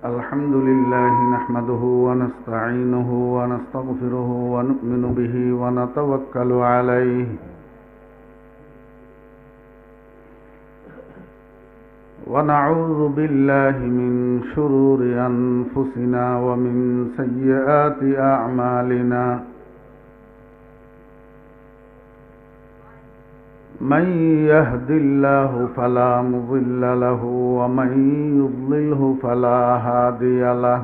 الحمد لله نحمده ونستعينه ونستغفره ونؤمن به ونتوكل عليه ونعوذ بالله من شرور أنفسنا ومن سيئات أعمالنا من يهد الله فلا مضل له ومن يضلله فلا هادي له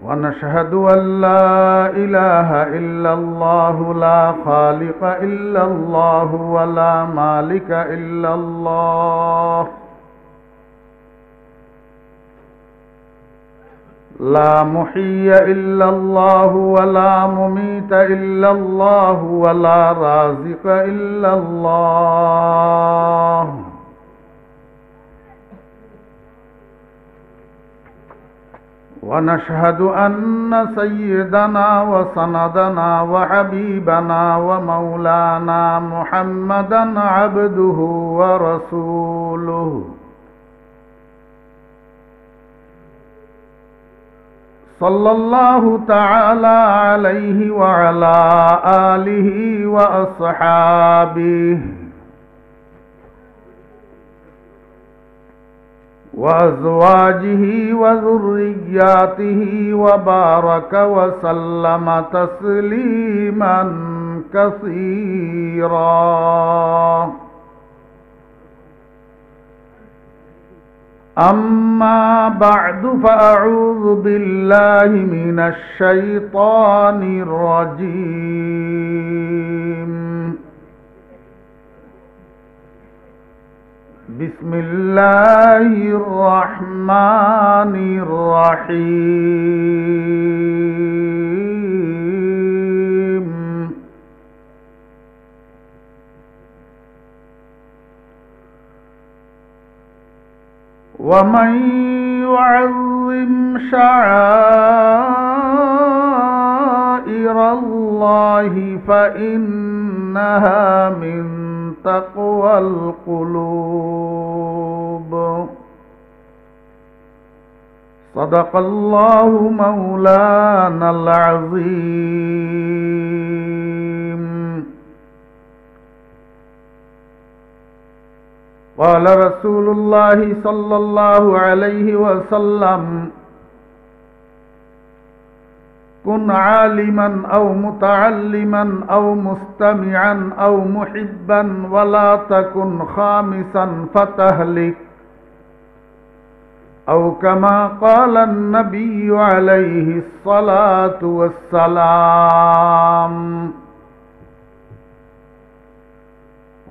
ونشهد أن لا إله إلا الله لا خالق إلا الله ولا مالك إلا الله لا محيي إلا الله ولا مميت إلا الله ولا رازق إلا الله ونشهد أن سيدنا وسندنا وحبيبنا ومولانا محمدا عبده ورسوله صلى الله تعالى عليه وعلى آله وأصحابه وأزواجه وذرياته وبارك وسلم تسليما كثيرا أما بعد فأعوذ بالله من الشيطان الرجيم بسم الله الرحمن الرحيم ومن يعظم شعائر الله فإنها من تقوى القلوب صدق الله مولانا العظيم قال رسول الله صلى الله عليه وسلم كن عالما أو متعلما أو مستمعا أو محبا ولا تكن خامسا فتهلك أو كما قال النبي عليه الصلاة والسلام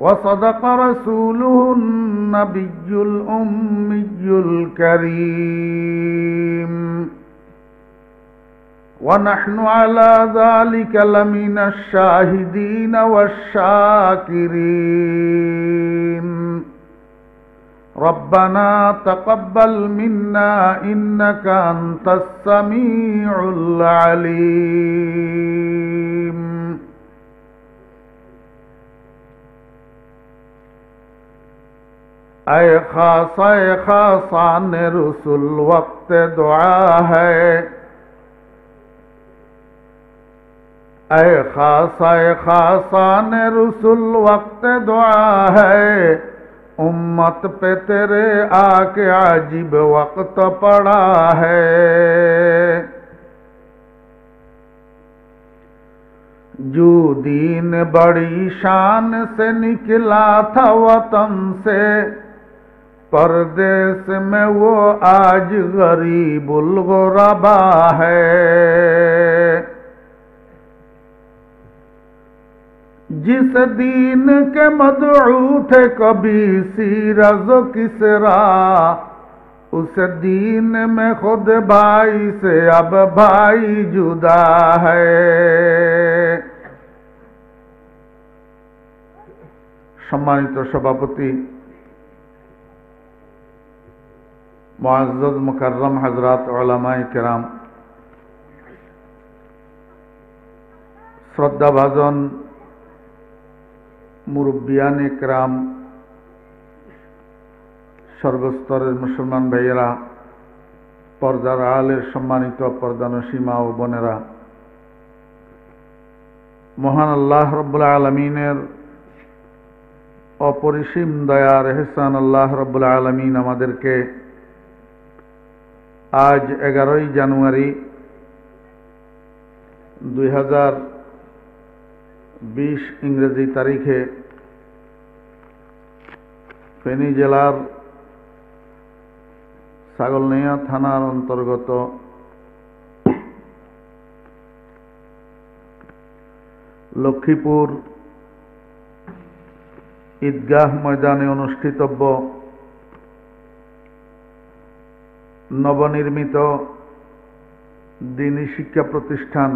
وصدق رسوله النبي الأمي الكريم ونحن على ذلك لمن الشاهدين والشاكرين ربنا تقبل منا إنك أنت السميع العليم اے خاصان رسول وقت دعا ہے اے خاصان رسول وقت دعا ہے امت پہ تیرے آ کے عجیب وقت پڑا ہے جو دین بڑی شان سے نکلا تھا وطن سے پردیس میں وہ آج غریب الغربا ہے جس دین کے مدعو تھے کبھی سیرز و کسرا اس دین میں خود بھائی سے اب بھائی جدا ہے সম্মানিত সভাপতি মুআজ্জাজ মুকাররম হযরত উলামায়ে কেরাম শ্রদ্ধাভাজন মুরব্বিয়ান একরাম, সর্বস্তরের মুসলমান ভাইয়েরা, পর্দার আলের সম্মানিত পর্দানসী মা ও বোনেরা, মহান আল্লাহ রব্বুল আলমিনের অপরিসীম দয়ার এহসান আল্লাহ রব্বুল আলমিন আমাদেরকে আজ 11 জানুয়ারি 2020 ইংরেজি তারিখে ফেনী জেলার ছাগলনাইয়া থানার অন্তর্গত লক্ষ্মীপুর ঈদগাহ ময়দানে অনুষ্ঠিতব্য নবনির্মিত দ্বীনী শিক্ষা প্রতিষ্ঠান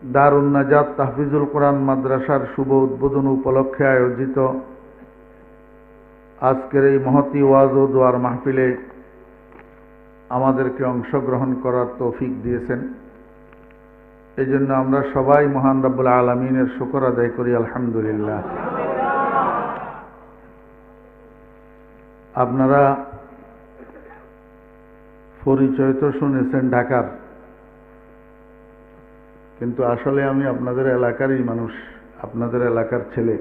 দারুন নাজাত তাহফিজুল কোরআন মাদ্রাসার শুভ উদ্বোধন উপলক্ষে আয়োজিত আজকের এই মহতী ওয়াজ ও দোয়ার মাহফিলে আমাদেরকে অংশগ্রহণ করার তৌফিক দিয়েছেন। এই জন্য আমরা সবাই মহান রব্বুল আলমিনের শুকর আদায় করি, আলহামদুলিল্লাহ। আপনারা পরিচয় তো শুনেছেন ঢাকার, কিন্তু আসলে আমি আপনাদের এলাকারই মানুষ, আপনাদের এলাকার ছেলে।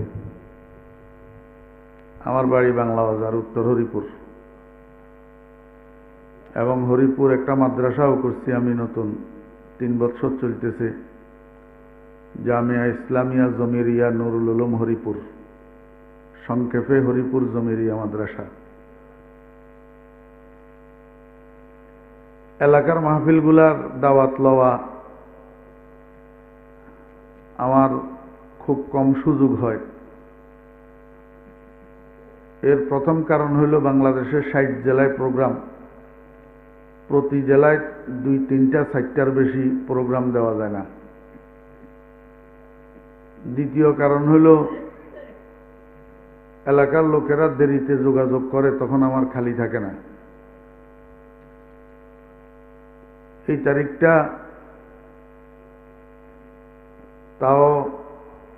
আমার বাড়ি বাংলা বাজার, উত্তর হরিপুর, এবং হরিপুর একটা মাদ্রাসাও করছি আমি নতুন, 3 বছর চলতেছে, জামিয়া ইসলামিয়া জমিরিয়া নুরুল উলুম হরিপুর, সংক্ষেপে হরিপুর জমিরিয়া মাদ্রাসা। এলাকার মাহফিলগুলার দাওয়াত লওয়া আমার খুব কম সুযোগ হয়। এর প্রথম কারণ হইল বাংলাদেশের 60 জেলায় প্রোগ্রাম, প্রতি জেলায় 2, 3টা 4টার বেশি প্রোগ্রাম দেওয়া যায় না। দ্বিতীয় কারণ হইল এলাকার লোকেরা দেরিতে যোগাযোগ করে, তখন আমার খালি থাকে না। এই তারিখটা তাও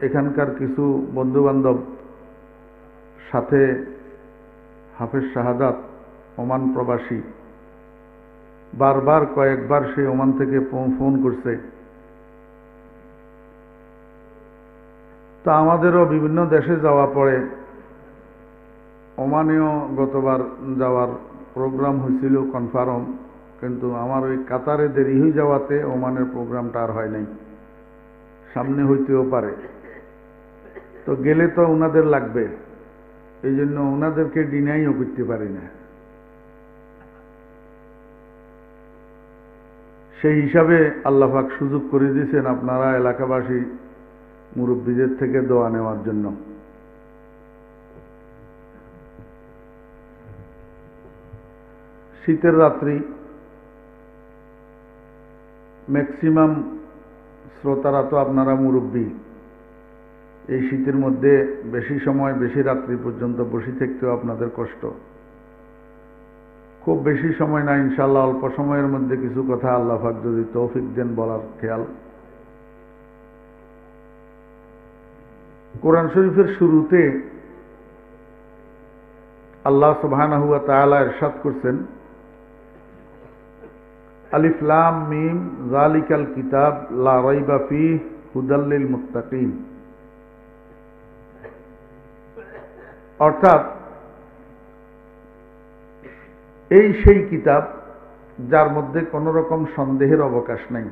এখানকার কিছু বন্ধু বান্ধব, সাথে হাফেজ শাহাদাত ওমান প্রবাসী, বারবার কয়েকবার সে ওমান থেকে ফোন করছে। তা আমাদেরও বিভিন্ন দেশে যাওয়া পড়ে, ওমানেও গতবার যাওয়ার প্রোগ্রাম হয়েছিল কনফার্ম, কিন্তু আমার ওই কাতারে দেরি হয়ে যাওয়াতে ওমানের প্রোগ্রামটা আর হয় নাই। সামনে হইতেও পারে, তো গেলে তো ওনাদের লাগবে, এই জন্য ওনাদেরকে ডিনাইও করতে পারি না। সেই হিসাবে আল্লাহ পাক সুযোগ করে দিয়েছেন আপনারা এলাকাবাসী মুরব্বীদের থেকে দোয়া নেওয়ার জন্য। শীতের রাত্রি, ম্যাক্সিমাম শ্রোতারা তো আপনারা মুরব্বী, এই শীতের মধ্যে বেশি সময়, বেশি রাত্রি পর্যন্ত বসে থাকতেও আপনাদের কষ্ট। খুব বেশি সময় না, ইনশাআল্লাহ অল্প সময়ের মধ্যে কিছু কথা আল্লাহ পাক যদি তৌফিক দেন বলার খেয়াল। কোরআন শরীফের শুরুতে আল্লাহ সুবহানাহু ওয়া তাআলা ইরশাদ করছেন, আলিফ লাম মিম যালিকাল কিতাব লা রাইবা ফীহি হুদাল লিল মুত্তাকিন। অর্থাৎ এই সেই কিতাব যার মধ্যে কোন রকম সন্দেহের অবকাশ নাই।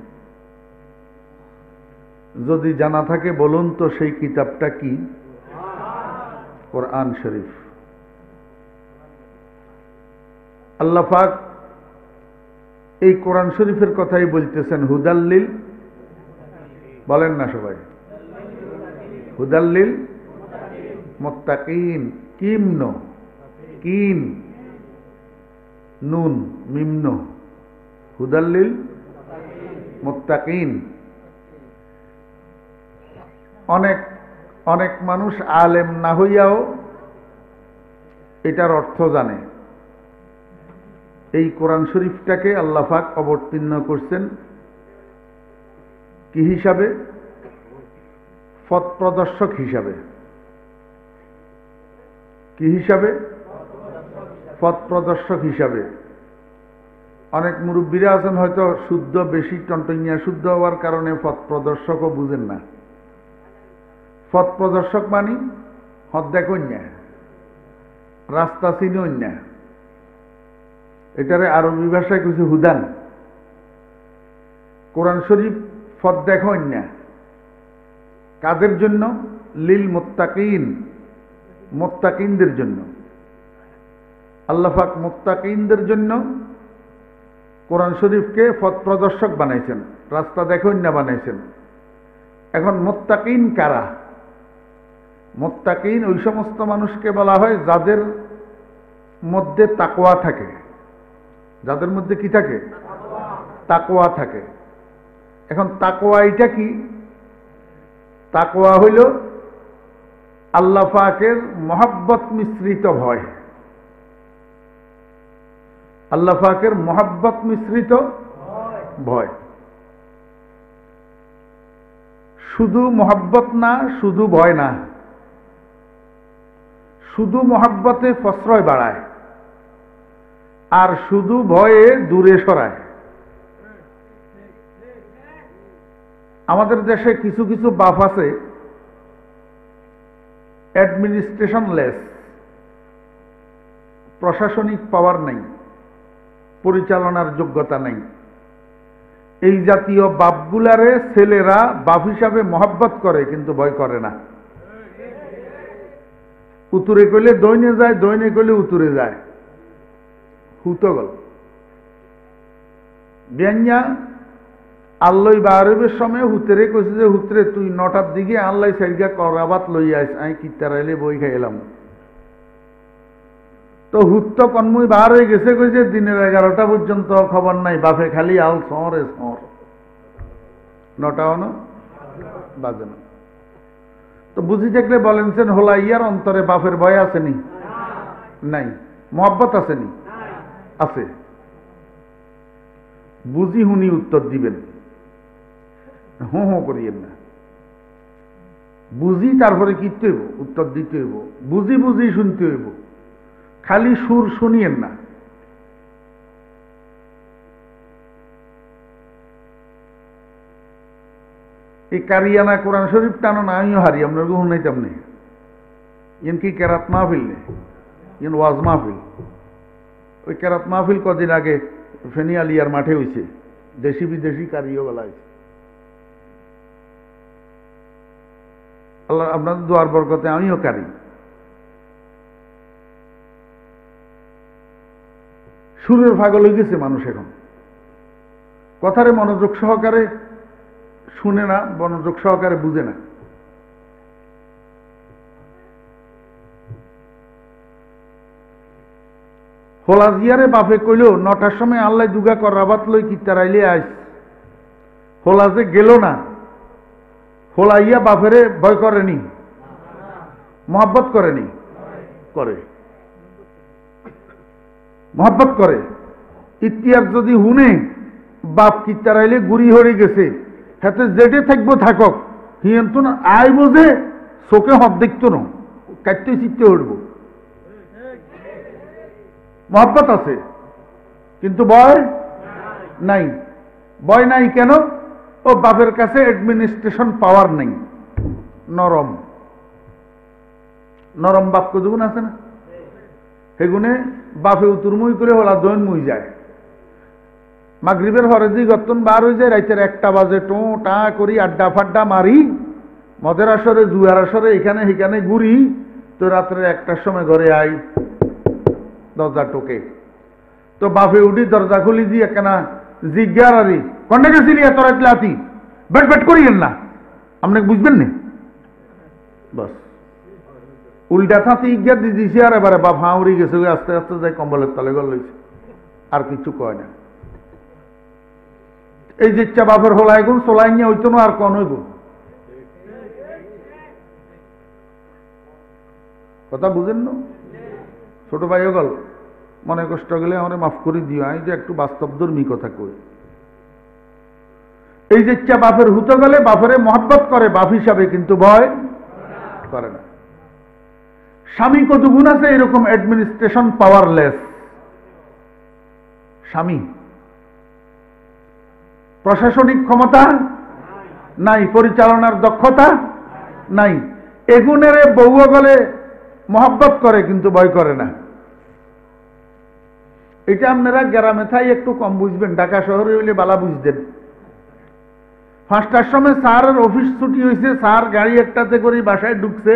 যদি জানা থাকে বলুন তো সেই কিতাবটা কি? কোরআন শরীফ। আল্লাহ পাক এই কোরআন শরীফের কথাই বলতেছেন হুদাল্লিল, বলেন না সবাই, হুদাল্লিল মুত্তাকিন। কিমন, কিন নুন মিমন, হুদাল্লিল মুত্তাকিন। অনেক অনেক মানুষ আলেম না হইয়াও এটার অর্থ জানে। এই কোরআন শরীফটাকে আল্লাহ পাক অবতীর্ণ করছেন কি হিসাবে? পথ প্রদর্শক হিসাবে। কি হিসাবে? পথ প্রদর্শক হিসাবে। অনেক মুরব্বীরা আছেন হয়তো শুদ্ধ বেশি টনটনিয়া শুদ্ধ হওয়ার কারণে পথ প্রদর্শকও বুঝেন না। পথ প্রদর্শক মানি হদ দেখুন না, রাস্তা চিনুন না। এটারে আরবি ভাষায় কিছু হুদান। কোরআন শরীফ পথ দেখুন না কাদের জন্য? লিল মুত্তাকিন, মুত্তাকিনদের জন্য। আল্লাহ পাক মুত্তাকিনদের জন্য কোরআন শরীফকে পথ প্রদর্শক বানাইছেন, রাস্তা দেখুন না বানাইছেন। এখন মুত্তাকিন কারা? মুত্তাকিন ওই সমস্ত মানুষকে বলা হয় যাদের মধ্যে তাকওয়া থাকে। যাদের মধ্যে কি থাকে? তাকওয়া থাকে। এখন তাকওয়া এটা কি? তাকওয়া হইল আল্লাহ পাকের মহব্বত মিশ্রিত ভয়। আল্লাহ পাকের মহব্বত মিশ্রিত ভয়। শুধু মহব্বত না, শুধু ভয় না। শুধু মহব্বতে প্রশ্রয় বাড়ায় আর শুধু ভয়ে দূরে সরায়। আমাদের দেশে কিছু কিছু বাপ আছে অ্যাডমিনিস্ট্রেশন লেস, প্রশাসনিক পাওয়ার নাই, পরিচালনার যোগ্যতা নাই। এই জাতীয় বাপগুলারে ছেলেরা বাপ হিসাবে মহব্বত করে কিন্তু ভয় করে না। উতুরে কইলে দৈনে যায়, দৈনে কইলে উতুরে যায়। হুতো গল বেঞ্জা আল্লই বারবের সময় হুতরে কইছে যে হুতরে তুই 9টার দিকে আল্লাহ সাইগা করাবাত লই আইস, আমি কিতারাইলে বই খাইলাম। তো হুত কন্মুই বার হয়ে গেছে কইছে দিনের 11টা পর্যন্ত খবর নাই, বাপে খালি আল শহরে শহর। 9টাও না বাজে না। তো বুঝি দেখলে বলেনছেন হোলা ইয়ার অন্তরে বাপের ভয় আসেনি? নাই। মহব্বত আসেনি? আছে। বুঝি হুনি উত্তর দিবেন, হো হো করিয়েন না। বুঝি তারপরে কিনতে হইব, উত্তর দিতে হইব। বুঝি বুঝি শুনতে হইব, খালি সুর শুনিয়েন না। এই কারিয়ানা কোরআন শরীফ টানো না, আমিও হারি, আপনার গুণ নাই তেমনি। ইন কি কেরাত মাহফিল নেই, ইন ওয়াজ মাহফিল। ওই কেরাত মাহফিল কদিন আগে ফেনী আলিয়ার মাঠে হয়েছে, দেশি বিদেশি কারিও বেলা হয়েছে। আল্লাহ আপনাদের দোয়ার বরকতে আমিও কারি। সুরের পাগল হয়ে গেছে মানুষ এখন, কথারে মনোযোগ সহকারে শুনে না, মনোযোগ সহকারে বুঝে না। হোলা জিয়ারে বাপে কইল 9টার সময় আল্লাহ দুগা করাবাত লই কিতারাইলে আইস। হোলা যে গেল না, হোলা ইয়া বাপেরে ভয় করেনি, মহব্বত করেনি? করে, মহব্বত করে। ইতিহাস যদি হুনে বাপ কিতারাইলে গুড়ি হয়ে গেছে, হাতে যেটে থাকবো থাকক, হিয়ন্ত আই বোঝে চোখে হদ দেখতো না, কাটতে চিত্তে উঠব। মহব্বত আছে কিন্তু ভয় নাই। ভয় নাই কেন? ও বাপের কাছে অ্যাডমিনিস্ট্রেশন পাওয়ার নেই। নরম নরম বাপ কতগুণ আছে না, সেগুনে বাপে উতুরমুই করে হলা দৈন মুই যায়। মাগরিবের হরেজি গতন বার হয়ে যায়, রাইতের 1টা বাজে টো টা করি আড্ডা ফাড্ডা মারি, মদের আসরে জুয়ার আসরে এখানে সেখানে ঘুরি। তো রাত্রে 1টার সময় ঘরে আই, দরজা টোকে। তো বাপে উঠি দরজা খুলি দিয়ে কেনা জিজ্ঞার আরি কন্যা গেছিলি এত রাতলে আতি, বেট বেট করিয়েন না, আপনাকে বুঝবেন না। বাস উল্টা থাতে ইজ্ঞার দিয়ে দিছি, আর এবারে বাপ হাউরি গেছে, আস্তে আস্তে যাই কম্বলের তলে গল লইছে, আর কিছু কয় না। এই যে ইচ্ছা বাপের হোলাই গুণ সোলাই নিয়ে হইতো না, আর কন হইব। কথা বুঝেন না? ছোট ভাই গল মনে কষ্ট গেলে আমার মাফ করে দিও, আমি যে একটু বাস্তবধর্মী কথা কই। এই যে ইচ্ছা বাপের হুতো গেলে বাপেরে মহব্বত করে বাপ হিসাবে, কিন্তু ভয় করে না। স্বামী কত গুণ আছে এরকম অ্যাডমিনিস্ট্রেশন পাওয়ারলেস স্বামী, প্রশাসনিক ক্ষমতা নাই, পরিচালনার দক্ষতা নাই, এগুনের বউ গলে মহব্বত করে কিন্তু ভয় করে না। এটা আপনারা গ্রামে থাই একটু কম বুঝবেন, ঢাকা শহরে হইলে বালা বুঝতেন। 5টার সময় স্যারের অফিস ছুটি হয়েছে, স্যার গাড়ি একটাতে করে বাসায় ঢুকছে,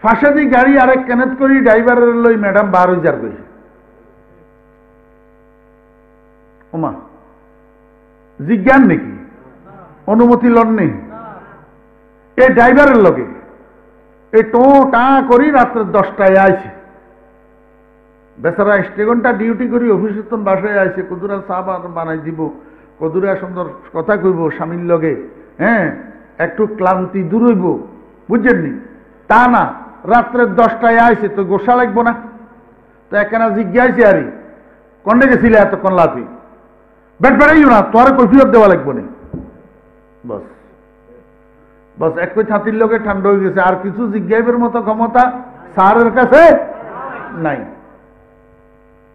ফাঁসে দিয়ে গাড়ি আরেক কেনেত করি ড্রাইভারের লই ম্যাডাম 12,000 কই। ওমা জিজ্ঞান নাকি অনুমতি লন নেই এই ড্রাইভারের লগে, এই টো টা করি রাত্রে 10টায় আইছে, বেচারা 1 ঘন্টা ডিউটি করি অফিসে তো বাসায় আইছে, কদুরা চা বানাই দিব, কদুরা সুন্দর কথা কইব স্বামীর লগে, হ্যাঁ একটু ক্লান্তি দূর হইব, বুঝছেননি? তা না, রাত্রে 10টায় আইছে তো গোসা লাগবো না? তো একখানা জিজ্ঞাসি আরে কন্ডে গেছিলে এতক্ষণ লাতি বেট বেড়াইও না, তোর কৈফিয়ত দেওয়া লাগবো না। বস বস এক ছাতির লোকে ঠান্ডা হয়ে গেছে, আর কিছু জিজ্ঞাসের মতো ক্ষমতা স্যারের কাছে নাই।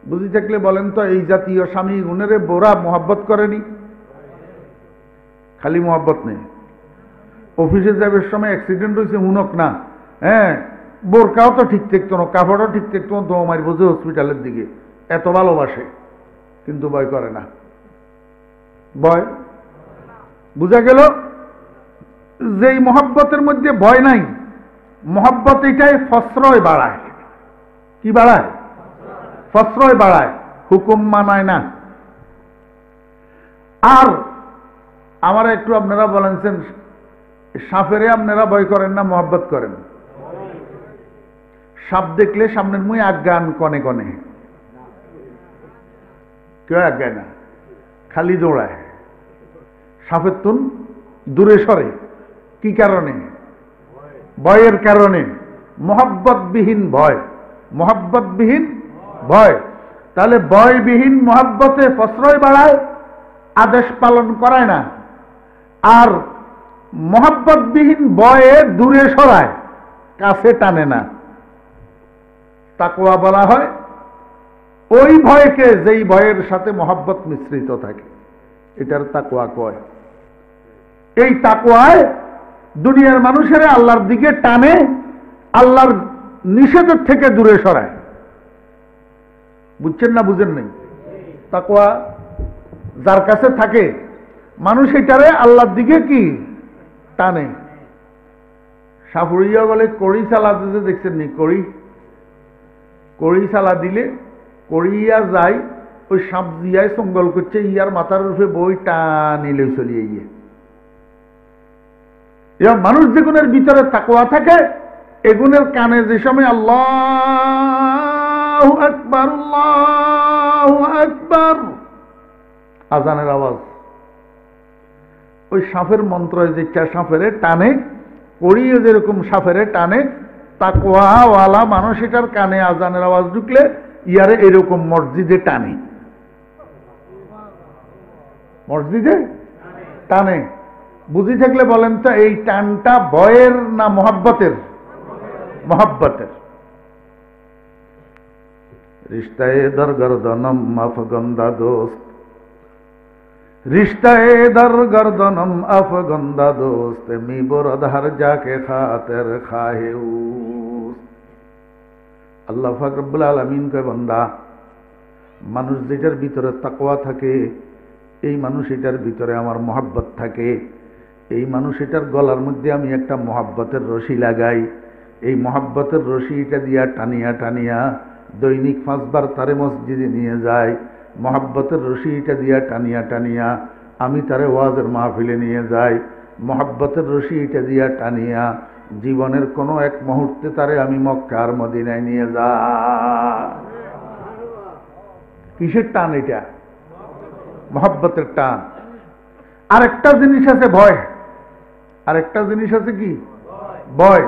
বুঝি থাকলে বলেন তো, এই জাতীয় স্বামী গুণের বোরা মোহাব্বত করেনি? খালি মোহাব্বত নেই, অফিসে যাবার সময় অ্যাক্সিডেন্ট হয়েছে হুনক না, হ্যাঁ বোরকাও তো ঠিক থাকতো না, কাপড়ও ঠিক থাকতো না, দোয়া মারি বোঝে হসপিটালের দিকে, এত ভালোবাসে কিন্তু ভয় করে না। ভয় বুঝা গেল যেই মহব্বতের মধ্যে ভয় নাই, মহব্বত এটাই ফসরয় বাড়ায়। কি বাড়ায়? ফসরয় বাড়ায়, হুকুম মানায় না। আর আমার একটু আপনারা বলেনছেন, সাপেরে আপনারা ভয় করেন না মহব্বত করেন? সাপ দেখলে সামনের মুই আজ্ঞান কনে কনে, কেউ আজ্ঞায় না, খালি দৌড়ায়, সাপের তুন দূরে সরে। কি কারণে? ভয়ের কারণে। মহব্বতবিহীন ভয়, মহব্বতবিহীন ভয়। তাহলে ভয়বিহীন মহব্বতে প্রশ্রয় বাড়ায়, আদেশ পালন করায় না। আর মহব্বতবিহীন ভয়ে দূরে সরায়, কাছে টানে না। তাকওয়া বলা হয় ওই ভয়কে যেই ভয়ের সাথে মহব্বত মিশ্রিত থাকে, এটার তাকওয়া কয়। এই তাকওয়ায় দুনিয়ার মানুষেরা আল্লাহর দিকে টানে, আল্লাহর নিষেধের থেকে দূরে সরায়। বুঝছেন না বুঝেন নাই? তাকওয়া যার কাছে থাকে মানুষ এটারে আল্লাহর দিকে কি টানে। সাপুরিয়া বলে কড়ি চালা দিতে দেখছেন নি? কড়ি চালা দিলে কড়িয়া যায়, ওই সাপ দিয়ায় সঙ্গল করছে, ইয়ার মাথার রূপে বই টানিলে চলিয়ে গিয়ে। মানুষ যে গুণের ভিতরে তাকওয়া থাকে, এগুনের কানে যে সময় আল্লাহু আকবার আল্লাহু আকবার আজানের আওয়াজ, ওই সাপের মন্ত্র যে সাপেরে টানে, করিয়ে যেরকম সাপেরে টানে, তাকওয়াওয়ালা মানুষ এটার কানে আজানের আওয়াজ ঢুকলে ইয়ারে এরকম মসজিদে টানে, মসজিদে টানে। বুঝি থাকলে বলেন তো, এই টানটা ভয়ের না মহব্বতের? মহব্বতের। রিশতায়ে দর গর্দনম আফগন্দা দোস্ত, রিশতায়ে দর গর্দনম আফগন্দা দোস্ত, মি বরধার যাকে খাতের খাহেউ। আল্লাহ পাক রব্বুল আলামিন কয়, বান্দা মানুষ যেটার ভিতরে তাকওয়া থাকে, এই মানুষ এটার ভিতরে আমার মহব্বত থাকে, এই মানুষ এটার গলার মধ্যে আমি একটা মহব্বতের রশি লাগাই, এই মহব্বতের রশি এটা দিয়া টানিয়া টানিয়া দৈনিক 5 বার তারে মসজিদে নিয়ে যায়, মহব্বতের রশি এটা দিয়া টানিয়া টানিয়া আমি তারে ওয়াজের মাহফিলে নিয়ে যাই, মহব্বতের রশি এটা দিয়া টানিয়া জীবনের কোনো এক মুহূর্তে তারে আমি মক্কা আর মদিনায় নিয়ে যাই। কিসের টান এটা? মহব্বতের টান। আরেকটা জিনিস আছে ভয়, আরেকটা জিনিস আছে কি? ভয়।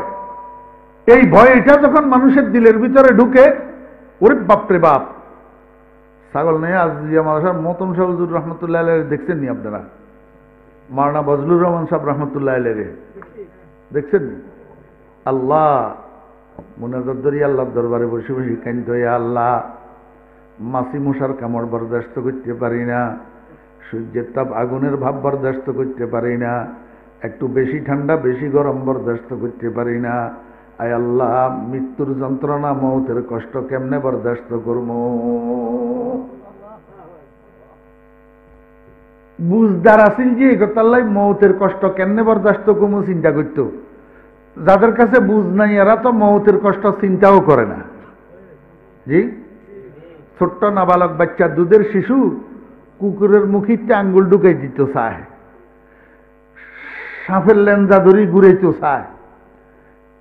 এই ভয় এটা যখন মানুষের দিলের ভিতরে ঢুকে, ওরে বাপরে বাপ, ছাগল নেই আজ মাদ্রাসার মতন শাহ হুজুর রহমতুল্লাহ আলাইহি দেখছেন নি আপনারা? মাওলানা বজলুর রহমান সাহেব রহমতুল্লাহ আলাইহি দেখছেন আল্লাহ মুনাজাত ধরি আল্লাহর দরবারে বসে বসে কাঁদতো, আল্লাহ মাছি মশার কামড় বরদাস্ত করতে পারি না, সূর্যের তাপ আগুনের ভাব বরদাস্ত করতে পারি না, একটু বেশি ঠান্ডা বেশি গরম বরদাস্ত করতে পারি না। আয় আল্লাহ মৃত্যুর যন্ত্রণা মৌতের কষ্ট কেমনে বরদাস্ত করব? বুঝদার আসিল যে এগোতাল্লাই মৌতের কষ্ট কেমনে বরদাস্ত করবো চিন্তা করত। যাদের কাছে বুঝ নাই এরা তো মৌতের কষ্ট চিন্তাও করে না। জি, ছোট্ট নাবালক বাচ্চা দুধের শিশু কুকুরের মুখিতে আঙ্গুল ঢুকাই দিত চায়, সাপের লেঞ্জা ধরি ঘুরাইতো চায়,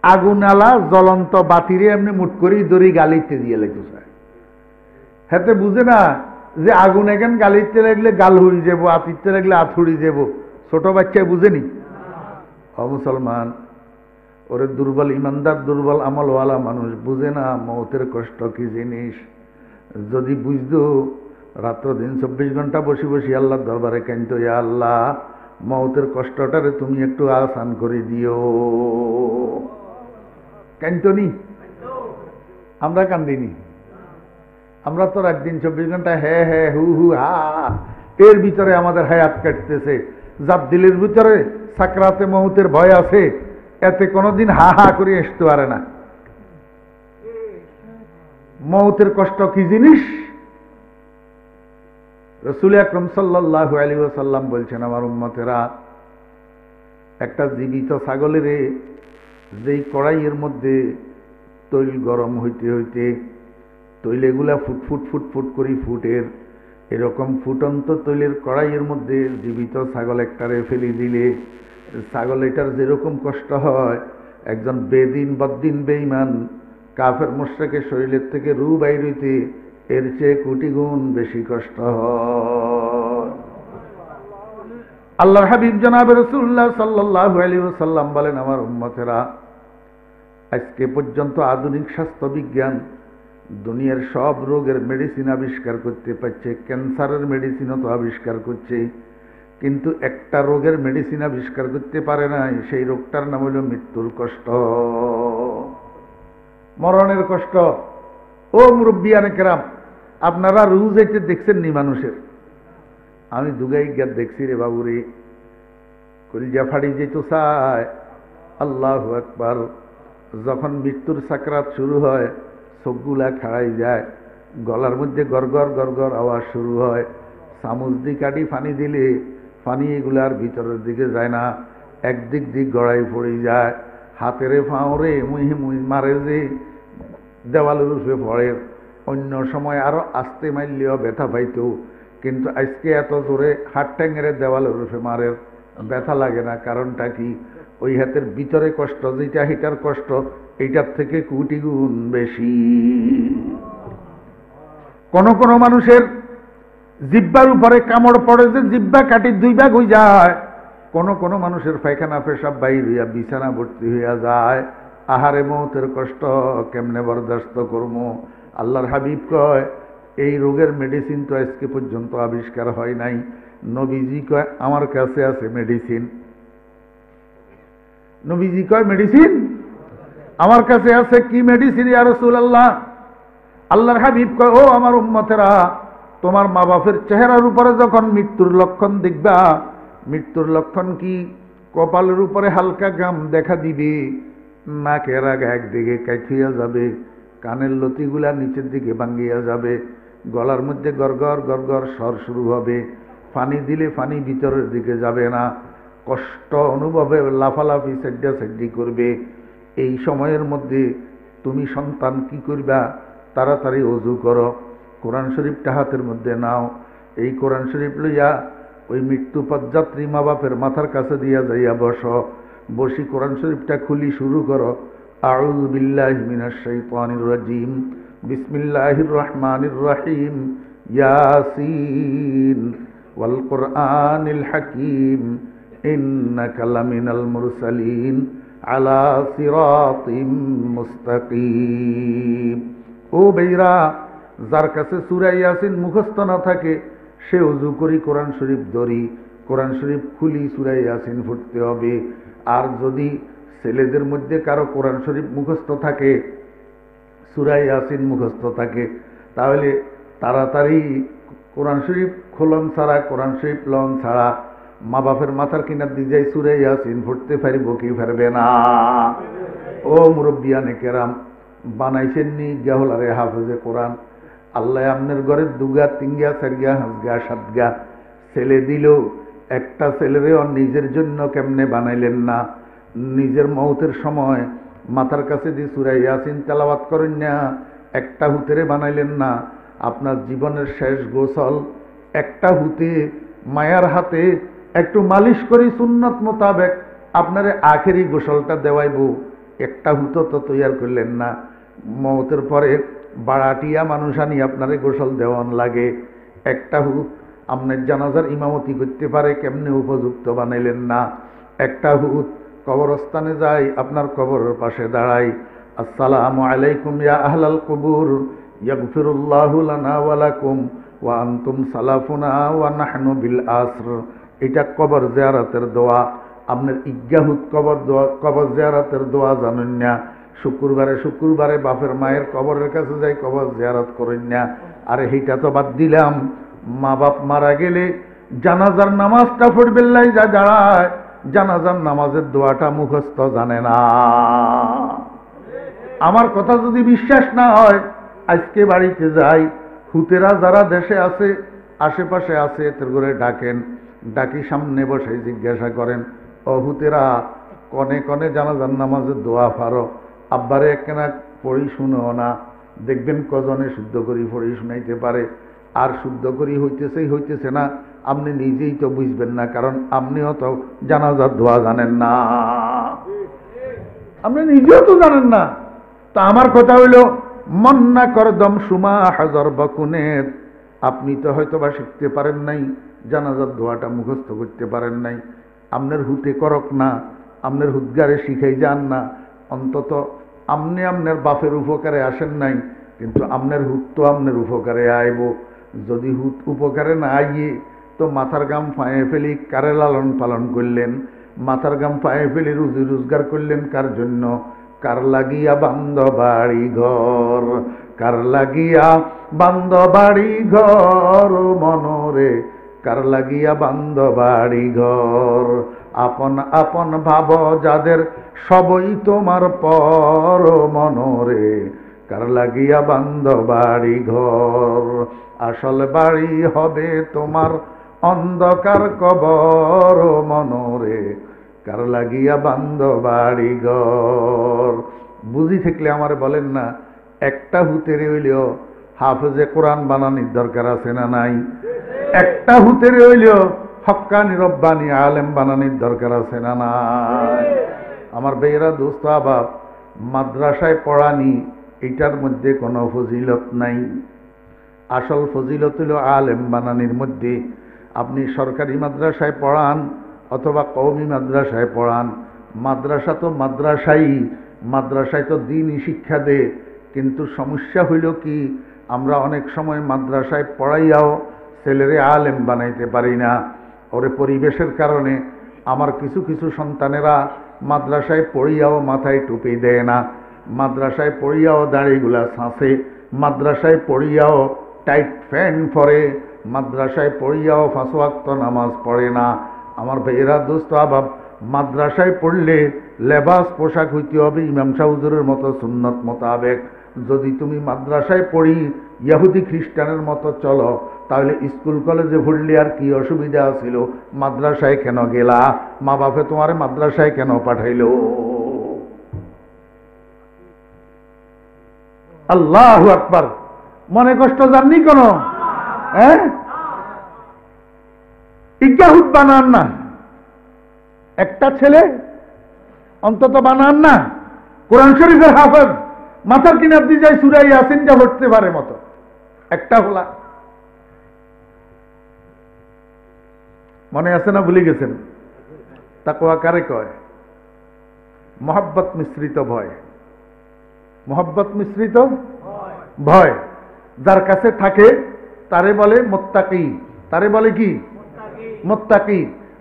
আগুন আলা জ্বলন্ত বাতিরে এমনি মুট করি দড়ি গালিতে দিয়ে লাগতো চায়। হেতে বুঝে না যে আগুন এখান গালিতে লাগলে গাল হুড়ি যাব, আতিতে লাগলে আত হুড়ি যাব। ছোট বাচ্চায় বুঝেনি। মুসলমান ওরে দুর্বল ইমানদার দুর্বল আমলওয়ালা মানুষ বুঝে না মৌতের কষ্ট কি জিনিস। যদি বুঝতো রাত্র দিন 24 ঘন্টা বসে বসে আল্লাহর দরবারে কাঁদতো, আল্লাহ মৌতের কষ্টটারে তুমি একটু আসান করে দিও। কাঁদতো নি? আমরা কান্দিনি। আমরা তো রাত দিন 24 ঘন্টা হ্যাঁ হ্যাঁ হু হু হা, এর ভিতরে আমাদের হায়াত কাটতেছে। যার দিলের ভিতরে সাকরাতে মৌতের ভয় আছে এতে কোনোদিন হা হা করে আসতে পারে না। মৌতের কষ্ট কি জিনিস রাসূল আকরাম সাল্লাল্লাহু আলাইহি ওয়াসাল্লাম বলছেন, আমার উম্মতেরা একটা জীবিত ছাগলের যেই কড়াইয়ের মধ্যে তৈল গরম হইতে হইতে তৈলেগুলা ফুট ফুট ফুট ফুট করে ফুটের, এরকম ফুটন্ত তৈলের কড়াইয়ের মধ্যে জীবিত ছাগল একটারে ফেলে দিলে ছাগল এটার যেরকম কষ্ট হয়, একজন বেদিন বদ্দিন বেঈমান কাফের মুশরিকের শরীরের থেকে রূহ বাইর হইতে এর চেয়ে কোটি গুণ বেশি কষ্ট হয়। আল্লাহর হাবিব জনাবে রাসূলুল্লাহ সাল্লাল্লাহু আলাইহি ওয়াসাল্লাম বলেন, আমার উম্মতেরা আজকে পর্যন্ত আধুনিক স্বাস্থ্য বিজ্ঞান দুনিয়ার সব রোগের মেডিসিন আবিষ্কার করতে পারছে, ক্যান্সারের মেডিসিনও তো আবিষ্কার করছে, কিন্তু একটা রোগের মেডিসিন আবিষ্কার করতে পারে না। সেই রোগটার নাম হলো মৃত্যুর কষ্ট, মরণের কষ্ট। ও মুরব্বিয়ানে কেরাম, আপনারা রুজ এতে দেখছেন নি মানুষের? আমি দুগাই গিয়া দেখছি রে বাবুরে, কলিজা ফাড়ি যেত চায়। আল্লাহু আকবার। যখন মৃত্যুর সাকরাত শুরু হয় চোখগুলা খাড়াই যায়, গলার মধ্যে গড়গড় গড়গড় আওয়াজ শুরু হয়, চামচ দিয়ে কাটি পানি দিলে পানি এগুলার ভিতরের দিকে যায় না, একদিক দিক গড়াই পড়ে যায়, হাতেরে ফাঁড়ে মুহি মুহি মারে যে দেওয়ালের উপরে পড়ে। অন্য সময় আরো আস্তে মারলেও ব্যথা পাইত, কিন্তু আজকে এত জোরে হাত ট্যাঙ্গেরে দেওয়ালের উপরে মারে ব্যথা লাগে না। কারণটা কি? ওই হাতের ভিতরে কষ্ট যেটা হিটার কষ্ট এইটার থেকে কোটি গুণ বেশি। কোন কোন মানুষের জিব্বার উপরে কামড় পড়ে যে জিব্বা কাটি 2 ভাগ হয়ে যায়, কোন কোন মানুষের পায়খানা পেশাব বাইর হইয়া বিছানা ভর্তি হইয়া যায়। আহারে মৌতের কষ্ট কেমনে বরদাস্ত করবো? আল্লাহর হাবিব কয় এই রোগের মেডিসিন তো আজকে পর্যন্ত আবিষ্কার হয় নাই। নবীজি কয় আমার কাছে আছে মেডিসিন। নবীজি কয় মেডিসিন আমার কাছে আছে। কি মেডিসিন ইয়া রাসূলুল্লাহ? আল্লাহর হাবিব কয়, ও আমার উম্মতেরা, তোমার মা বাপের চেহারার উপরে যখন মৃত্যুর লক্ষণ দেখবা, মৃত্যুর লক্ষণ কি? কপালের উপরে হালকা ঘাম দেখা দিবে, নাকের আগা একদিকে কাইঠিয়া যাবে, কানের লতিগুলা নিচের দিকে ভাঙ্গিয়া যাবে, গলার মধ্যে গড়গড় গড়গড় স্বর শুরু হবে, পানি দিলে পানি ভিতরের দিকে যাবে না, কষ্ট অনুভবে লাফালাফি সাইডা সাইডি করবে। এই সময়ের মধ্যে তুমি সন্তান কি করবা? তাড়াতাড়ি ওযু করো, কোরআন শরীফটা হাতের মধ্যে নাও, এই কোরআন শরীফ লইয়া ওই মৃত্যু পথযাত্রী মা বাপের মাথার কাছে দিয়া যাইয়া বসো, বসি কোরআন শরীফটা খুলি শুরু করো। আউযু বিল্লাহি মিনাশ শাইতানির রাজিম, বিসমিল্লাহির রহমানির রহিম, ইয়াসিন ওয়াল কুরআনিল হাকীম, ইন্নাকা লামিনাল মুরসালিন আলা সিরাতিম মুস্তাকিম। ও বেইরা, যার কাছে সূরা ইয়াসিন মুখস্থ না থাকে সে ওযু করি কোরআন শরীফ ধরি, কোরআন শরীফ খুলি সূরা ইয়াসিন পড়তে হবে। আর যদি ছেলেদের মধ্যে কারো কোরআন শরীফ মুখস্থ থাকে, সূরা ইয়াসিন মুখস্থ থাকে, তাহলে তাড়াতাড়ি কোরআন শরীফ খোলন ছাড়া, কোরআন শরীফ লন ছাড়া মা বাপের মাথার কিনার দিয়ে যাই সূরা ইয়াসিন পড়তে পারিব কি পারবে না? ও মুরব্বিয়ানে কেরাম, বানাইছেননি গাহলারে হাফেজে কোরআন। আল্লাহ আপনার ঘরে দুগা তিনগা চারগা হাঁসগা সাতগা ছেলে দিল, একটা ছেলেরেও নিজের জন্য কেমনে বানাইলেন না? নিজের মৌতের সময় মাথার কাছে দিয়ে সূরা ইয়াসিন তেলাওয়াত করেন না, একটা হুতেরে বানাইলেন না? আপনার জীবনের শেষ গোসল একটা হুতে মায়ার হাতে একটু মালিশ করি সুন্নত মোতাবেক আপনারে আখেরি গোসলটা দেওয়াইব, একটা হুতো তো তৈয়ার করলেন না। মৌতের পরে বাড়াটিয়া মানুষ আনি আপনারে গোসল দেওয়ান লাগে, একটা হুত আপনার জানাজার ইমামতি করতে পারে কেমনে উপযুক্ত বানাইলেন না? একটা হুত কবরস্থানে যাই, আপনার কবরের পাশে দাঁড়াই, আসসালামু আলাইকুম ইয়া আহলাল কুবুর ইয়াগফিরুল্লাহু লানা ওয়া লাকুম ওয়া আনতুম সালাফুনা ওয়া নাহনু বিল আসর। এটা কবর জিয়ারতের দোয়া। আপনার ইজ্ঞাহুত কবর জিয়ারতের দোয়া জানেন না? শুক্রবারে বাপের মায়ের কবরের কাছে যাই কবর জিয়ারত করেন না? আরে এইটা তো বাদ দিলাম, মা বাপ মারা গেলে জানাজার নামাজটা পড়বেল্লাই যা দাঁড়ায়, জানাজার নামাজের দোয়াটা মুখস্থ জানে না। আমার কথা যদি বিশ্বাস না হয়, আজকে বাড়িতে যাই, হুতেরা যারা দেশে আছে আশেপাশে আছে এদের করে ডাকেন, ডাকি সামনে বসে জিজ্ঞাসা করেন, ও হুতেরা কনে কনে জানাজার নামাজের দোয়া পারো? আব্বারে একখানা পড়ি শুনো না, দেখবেন কজনে শুদ্ধ করি পড়ি শুনাইতে পারে। আর শুদ্ধ করি হইতেছে না, আপনি নিজেই তো বুঝবেন না, কারণ আপনিও তো জানাজার দোয়া জানেন না, আপনি নিজেও তো জানেন না। তা আমার কথা হইল, মন্না করদম সুমা হাজার বকুনের, আপনি তো হয়তো বা শিখতে পারেন নাই, জানাজার দোয়াটা মুখস্থ করতে পারেন নাই, আপনার হুতে করক না, আপনার হুদগারে শিখাই যান না, অন্তত আপনি আপনার বাপের উপকারে আসেন নাই, কিন্তু আপনার হুত তো আপনার উপকারে আইব। যদি হুত উপকারে না আইয়ে তো মাথার গাম ফাঁয়ে ফেলি কারে লালন পালন করলেন? মাথার গাম ফাঁয়ে ফেলি রুজি রোজগার করলেন কার জন্য? কার লাগিয়া বান্ধ বাড়ি ঘর, কার লাগিয়া বান্ধ বাড়ি ঘর মনরে, কার লাগিয়া বান্ধ বাড়ি ঘর। আপন আপন ভাব যাদের সবই তোমার পর মনরে, কার লাগিয়া বান্ধ বাড়ি ঘর। আসল বাড়ি হবে তোমার অন্ধকার কবর মনরে, কার লাগিয়া বান্ধ বাড়ি ঘর। বুঝি থাকলে আমারে বলেন না, একটা হুতেরে হইলেও হাফেজে কোরআন বানানির দরকার আছে না নাই? একটা হুতেরে হইলেও হক্কানি রব্বানি আলেম বানানির দরকার আছে না নাই? আমার বেয়েরা দোস্ত আবাব, মাদ্রাসায় পড়ানি এটার মধ্যে কোনো ফজিলত নাই। আসল ফজিলত হইল আলেম বানানির মধ্যে। আপনি সরকারি মাদ্রাসায় পড়ান অথবা কওমি মাদ্রাসায় পড়ান, মাদ্রাসা তো মাদ্রাসায় তো দিনই শিক্ষা দেয়। কিন্তু সমস্যা হইল কি, আমরা অনেক সময় মাদ্রাসায় পড়াইয়াও ছেলেরে আলেম বানাইতে পারি না। ওরে পরিবেশের কারণে আমার কিছু কিছু সন্তানেরা মাদ্রাসায় পড়িয়াও মাথায় টুপি দেয় না, মাদ্রাসায় পড়িয়াও দাড়িগুলা ছাঁচে, মাদ্রাসায় পড়িয়াও টাইট প্যান্ট পরে, মাদ্রাসায় পড়িয়াও 5 ওয়াক্ত নামাজ পড়ে না। আমার ভাইয়েরা দোস্ত আবাব, মাদ্রাসায় পড়লে লেবাস পোশাক হইতে হবে ইমাম সাহেব হুজুরের মতো সুন্নত মোতাবেক। যদি তুমি মাদ্রাসায় পড়ি ইহুদি খ্রিস্টানের মতো চলো, তাহলে স্কুল কলেজে পড়লে আর কি অসুবিধা ছিল? মাদ্রাসায় কেন গেলা? মা বাপে তোমার মাদ্রাসায় কেন পাঠাইল? আল্লাহু আকবার। মনে কষ্ট জাননি কোন? হ্যাঁ, ইজ্ঞাহুদ বানান না, একটা ছেলে অন্তত বানান না কোরআন শরীফের হাফেজ, মাথার কিনার দিয়ে যায় সূরা ইয়াসিনটা পড়তে পারে মতো একটা হলা। মনে আছে না ভুলে গেছেন? তাকওয়া কারে কয়? মহব্বত মিশ্রিত ভয়। মহব্বত মিশ্রিত ভয় যার কাছে থাকে তারে বলে মুত্তাকি। তারে বলে কি? মুত্তাকি।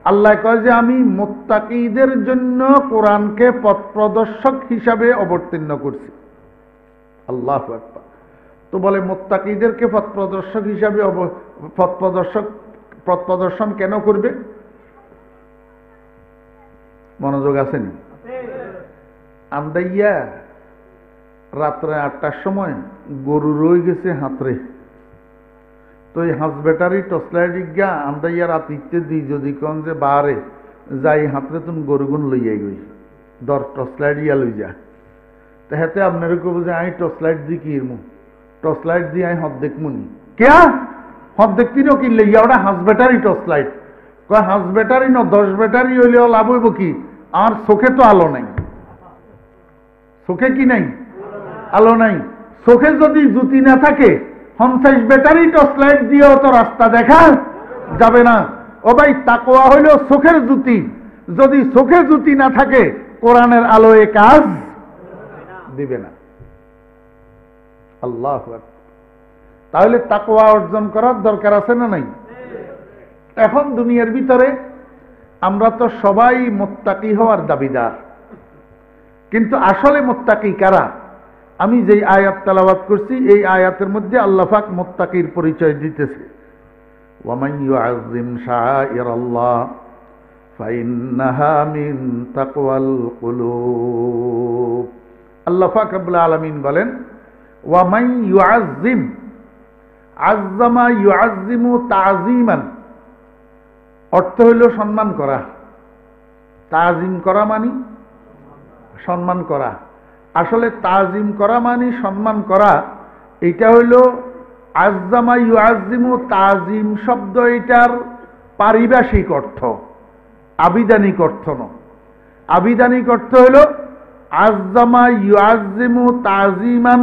আল্লাহ কয় যে আমি মুত্তাকিদের জন্য কোরআনকে পথ প্রদর্শক হিসাবে অবতীর্ণ করছি। আল্লাহু আকবার। তো বলে মুত্তাকিদেরকে পথ প্রদর্শক হিসাবে পথ প্রদর্শন কেন করবে? মনোযোগ আসেনি? আন্দাইয়া রাত্রে 8টার সময় গরু রয়ে গেছে হাতরে, তো এই হাঁস ব্যাটারি টসলাইট গা আন্দাইয়া রাত ইতে দিই যদি কন যে বারে যাই হাতরে তুমি গরুগুন লইয়াই গই দর টসলাইট ইয়া লই যা, তাহাতে আপনার কব যে আমি টসলাইট দি কি টসলাইট দিয়ে আমি হদ দেখমুনি কে হদ দেখতি নো কিনলে ইয়া ওটা হাঁস ব্যাটারি টসলাইট কয় হাঁস ব্যাটারি ন 10 ব্যাটারি হইলেও লাভ হইব কি? আর চোখে তো আলো নাই, চোখে কি নাই? আলো নাই। চোখে যদি জ্যোতি না থাকে 50 ব্যাটারি টর্চলাইট দিয়েও তো রাস্তা দেখা যাবে না। ও ভাই তাকওয়া হইল চোখের জ্যোতি, যদি চোখে জ্যোতি না থাকে কোরআনের আলোয় কাজ দিবে না। আল্লাহু আকবার। তাহলে তাকওয়া অর্জন করার দরকার আছে না নাই? এখন দুনিয়ার ভিতরে আমরা তো সবাই মুত্তাকি হওয়ার দাবিদার, কিন্তু আসলে মুত্তাকি কারা? আমি যেই আয়াত তেলাওয়াত করছি এই আয়াতের মধ্যে আল্লাহ পাক মুত্তাকির পরিচয় দিতেছে। ওয়ামান ইউআযযিম শাআইরাল্লাহ ফাইন্নাহা মিন তাকওয়াল কুলুব। আল্লাহ পাক রব্বুল আলামিন বলেন ওয়ামান ইউআযযিম, আযযামা ইউআযযিমু তাযীমান, অর্থ হইল সম্মান করা। তাজিম করা মানে সম্মান করা। আসলে তাজিম করা মানে সম্মান করা। এটা হইল আযযামা ইউআযযিমু, তাজিম শব্দ এটার পারিভাষিক অর্থ, আবিধানিক অর্থ নয়। আবিধানিক অর্থ হইল আযযামা ইউআযযিমু তাজিমান,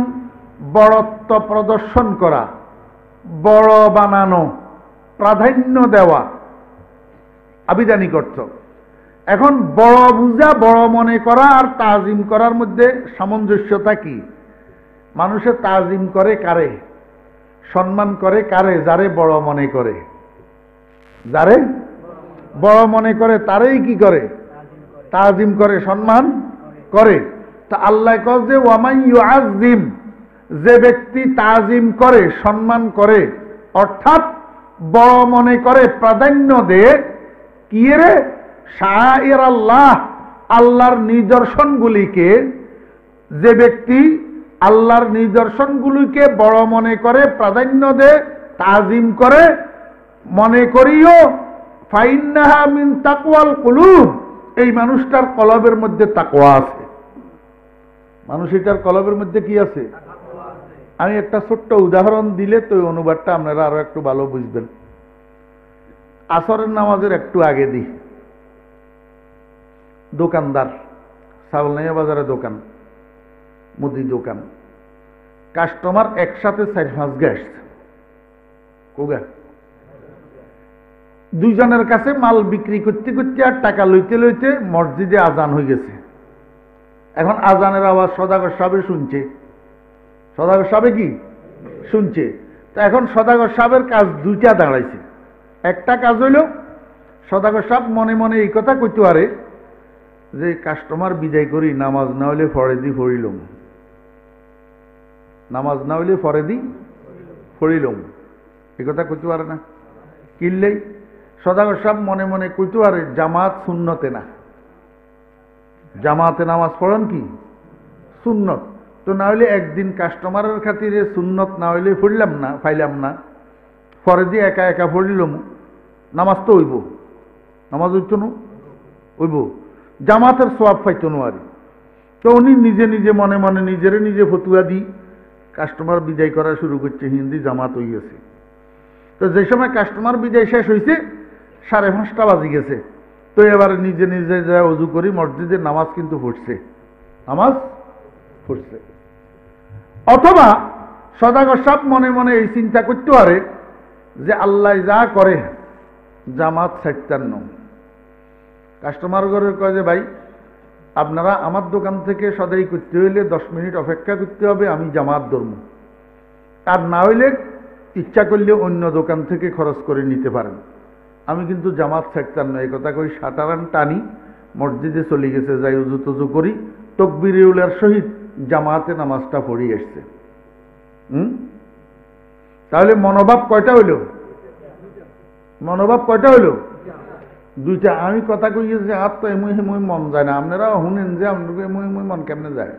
বড়ত্ব প্রদর্শন করা, বড় বানানো, প্রাধান্য দেওয়া, আবিধানিক অর্থ। এখন বড় বুঝা, বড় মনে করা আর তাজিম করার মধ্যে সামঞ্জস্যতা কি? মানুষে তাজিম করে কারে? সম্মান করে কারে? যারে বড় মনে করে। যারে বড় মনে করে তারেই কি করে? তাজিম করে, সম্মান করে। তা আল্লাহ কয় যে ওয়ামান ইউআযযিম, যে ব্যক্তি তাজিম করে, সম্মান করে, অর্থাৎ বড় মনে করে, প্রাধান্য দেয় কি রে? শাআইরাল্লাহ, আল্লাহর নিদর্শনগুলিকে। যে ব্যক্তি আল্লাহর নিদর্শনগুলিকে বড় মনে করে, প্রাধান্য দেয়, তাজিম করে, মনে করিও ফাইন্নাহা মিন তাকওয়াল কুলুব, এই মানুষটার কলবের মধ্যে তাকওয়া আছে। মানুষটার কলবের মধ্যে কি আছে? আমি একটা ছোট্ট উদাহরণ দিলে তো অনুবাদটা আপনারা আরো একটু ভালো বুঝবেন। আসরের নামাজের একটু আগে দিই, দোকানদার, সাউলনাইয়া বাজারে দোকান, মুদি দোকান, কাস্টমার একসাথে 4-5 গ্যাস কোগা, দুইজনের কাছে মাল বিক্রি করতে করতে আর টাকা লইতে লইতে মসজিদে আজান হয়ে গেছে। এখন আজানের আওয়াজ সদাগর সাহেব শুনছে। সদাগর সাহেব কি শুনছে? তো এখন সদাগর সাহেবের কাজ দুইটা দাঁড়াইছে। একটা কাজ হইল সদাগর সাহেব মনে মনে এই কথা কইতে পারে যে কাস্টমার বিদায় করি, নামাজ না হইলে ফরেদি ফরিলম, নামাজ না হইলে ফরেদি ফরিলম, এই কথা কইতে পারে না। কিনলেই সদাগর সাহেব মনে মনে কইতে পারে জামাত সুন্নতে না, জামাতে নামাজ পড়েন কি সুন্নত, তো না হইলে একদিন কাস্টমারের খাতিরে সুন্নত না হইলে পড়লাম না, পাইলাম না, ফরেদি একা একা পড়িলাম, নামাজ তো হইব, নামাজ হইত না, হইব, জামাতের সওয়াব পাইত না। আর তো উনি নিজে নিজে মনে মনে নিজেরে নিজে ফতুয়া দি কাস্টমার বিদায় করা শুরু করছে, হিন্দি জামাত হইয়াছে। তো যে সময় কাস্টমার বিদায় শেষ হয়েছে 5:30 বাজি গেছে, তো এবার নিজে নিজে যা অজু করি মসজিদের নামাজ কিন্তু পড়ছে, নামাজ পড়ছে। অথবা সদাগর সাহেব মনে মনে এই চিন্তা করতে পারে যে আল্লাহ যা করে জামাত 57, কাস্টমার ঘরে কয় যে ভাই আপনারা আমার দোকান থেকে সদাই করতে হইলে 10 মিনিট অপেক্ষা করতে হবে, আমি জামাত ধরব, আর না হইলে ইচ্ছা করলে অন্য দোকান থেকে খরচ করে নিতে পারেন। আমি কিন্তু জামাত ছাড়তাম না, এই কথা কই সাঁতারান টানি মসজিদে চলে গেছে, যাই উজু টুজু করি তকবিরে উলার সহিত জামাতে নামাজটা পড়ি আসছে। তাহলে মনোভাব কয়টা হইল? মনোভাব কয়টা হইল? দুইটা। আমি কথা কই যে আর তো এমই হেমই মন যায় না, আপনারা শুনেন যে আপনাদের এমই হেমই মন কেমনে যায়,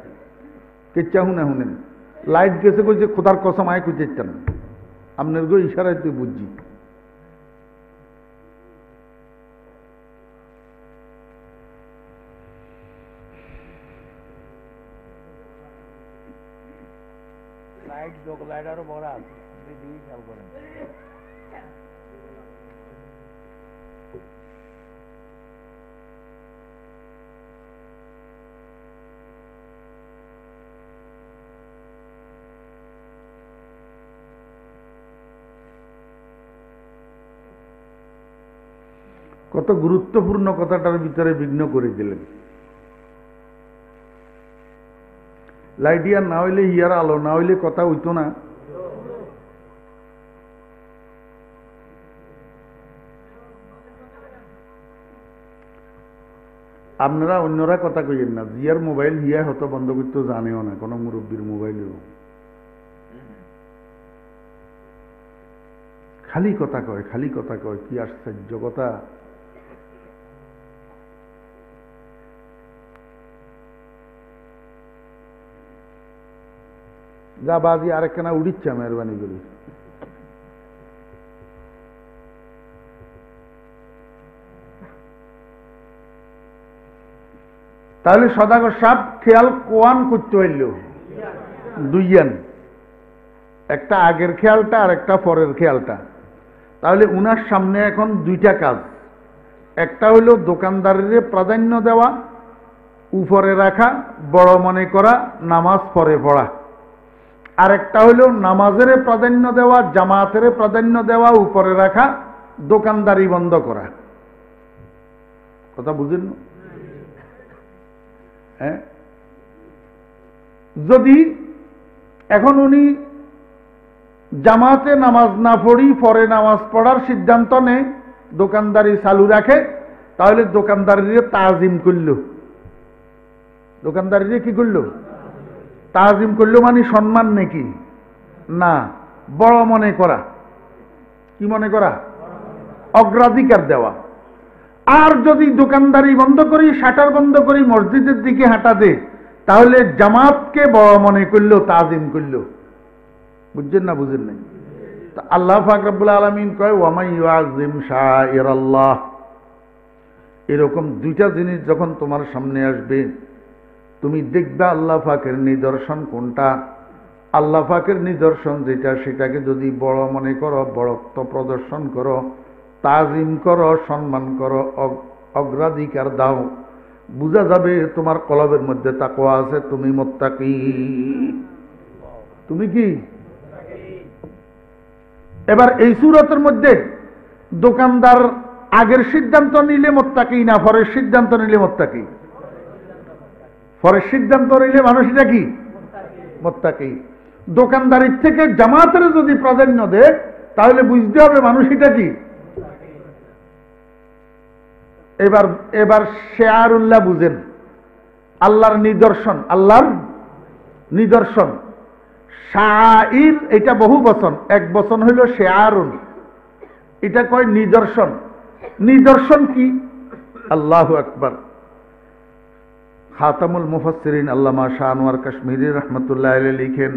কেচ্ছা শুনেন। লাইট গেছে কই যে খোদার কসম আয় কুচেছেন, আপনার গো ইশারায় তুই বুঝছি। লাইট যোগ লাইট আরো বড় আছে, দিদি খেয়াল করেন। কত গুরুত্বপূর্ণ কথাটার ভিতরে বিঘ্ন করে দিলেন। লাইট ইয়ার না হইলে হিয়ার আলো না হইলে কথা হইতো না। আপনারা অন্যরা কথা কইেন না, জিয়ার মোবাইল হিয়া হয়তো বন্ধ করতে জানেও না, কোনো মুরব্বীর মোবাইলেও খালি কথা কয়, খালি কথা কয়, কি আশ্চর্য কথা। যা বাজি আরেকখানা উড়িচ্ছে মেহরবানি করি। তাহলে সদাগর সাহেব খেয়াল কোয়ান করতে হইল দুইয়ান, একটা আগের খেয়ালটা আর একটা পরের খেয়ালটা। তাহলে উনার সামনে এখন দুইটা কাজ, একটা হইল দোকানদারের প্রাধান্য দেওয়া, উপরে রাখা, বড় মনে করা, নামাজ পরে পড়া। আর একটা হইল নামাজের প্রাধান্য দেওয়া, জামাতের প্রাধান্য দেওয়া, উপরে রাখা, দোকানদারি বন্ধ করা। কথা বুঝেন? হ্যাঁ, যদি এখন উনি জামাতে নামাজ না পড়ি পরে নামাজ পড়ার সিদ্ধান্ত নেয়, দোকানদারি চালু রাখে, তাহলে দোকানদারিরে তাজিম করল। দোকানদারিরে কি করল? তাজিম করলো, মানে সম্মান নাকি না, বড় মনে করা। কি মনে করা? অগ্রাধিকার দেওয়া। আর যদি দোকানদারি বন্ধ করি, শাটার বন্ধ করি, মসজিদের দিকে হাঁটা দে, তাহলে জামাতকে বড় মনে করলো, তাজিম করলো। বুঝছেন না? বুঝেন নাই? আল্লাহ পাক রব্বুল আলামিন কয় ওয়ামাই ইউআযিম শাআইরাল্লাহ। এরকম দুইটা জিনিস যখন তোমার সামনে আসবে, তুমি দেখবে আল্লাহ পাকের নিদর্শন কোনটা। আল্লাহ পাকের নিদর্শন যেটা, সেটাকে যদি বড় মনে করো, বড়ত্ব প্রদর্শন করো, তাজিম করো, সম্মান করো, অগ্রাধিকার দাও, বুঝা যাবে তোমার কলবের মধ্যে তাকওয়া আছে, তুমি মুত্তাকি। তুমি কি? এবার এই সূরাতের মধ্যে দোকানদার আগের সিদ্ধান্ত নিলে মুত্তাকি না, পরের সিদ্ধান্ত নিলে মুত্তাকি? পরের সিদ্ধান্ত নিলে মানুষটা কি? মুত্তাকি। দোকানদারির থেকে জামাতের যদি প্রাধান্য দেয়, তাহলে বুঝতে হবে মানুষটা কি? এবার এবার শেয়ারুল্লাহ বুঝেন, আল্লাহর নিদর্শন। আল্লাহর নিদর্শন শাইর, এটা বহু বচন, এক বচন হইল শেয়ারুন, এটা কয় নিদর্শন। নিদর্শন কি? আল্লাহু আকবার। খাতামুল মুফাসসিরিন আল্লামা শাহ আনোয়ার কাশ্মীরি রহমতুল্লাহ আলাইহি লিখেন,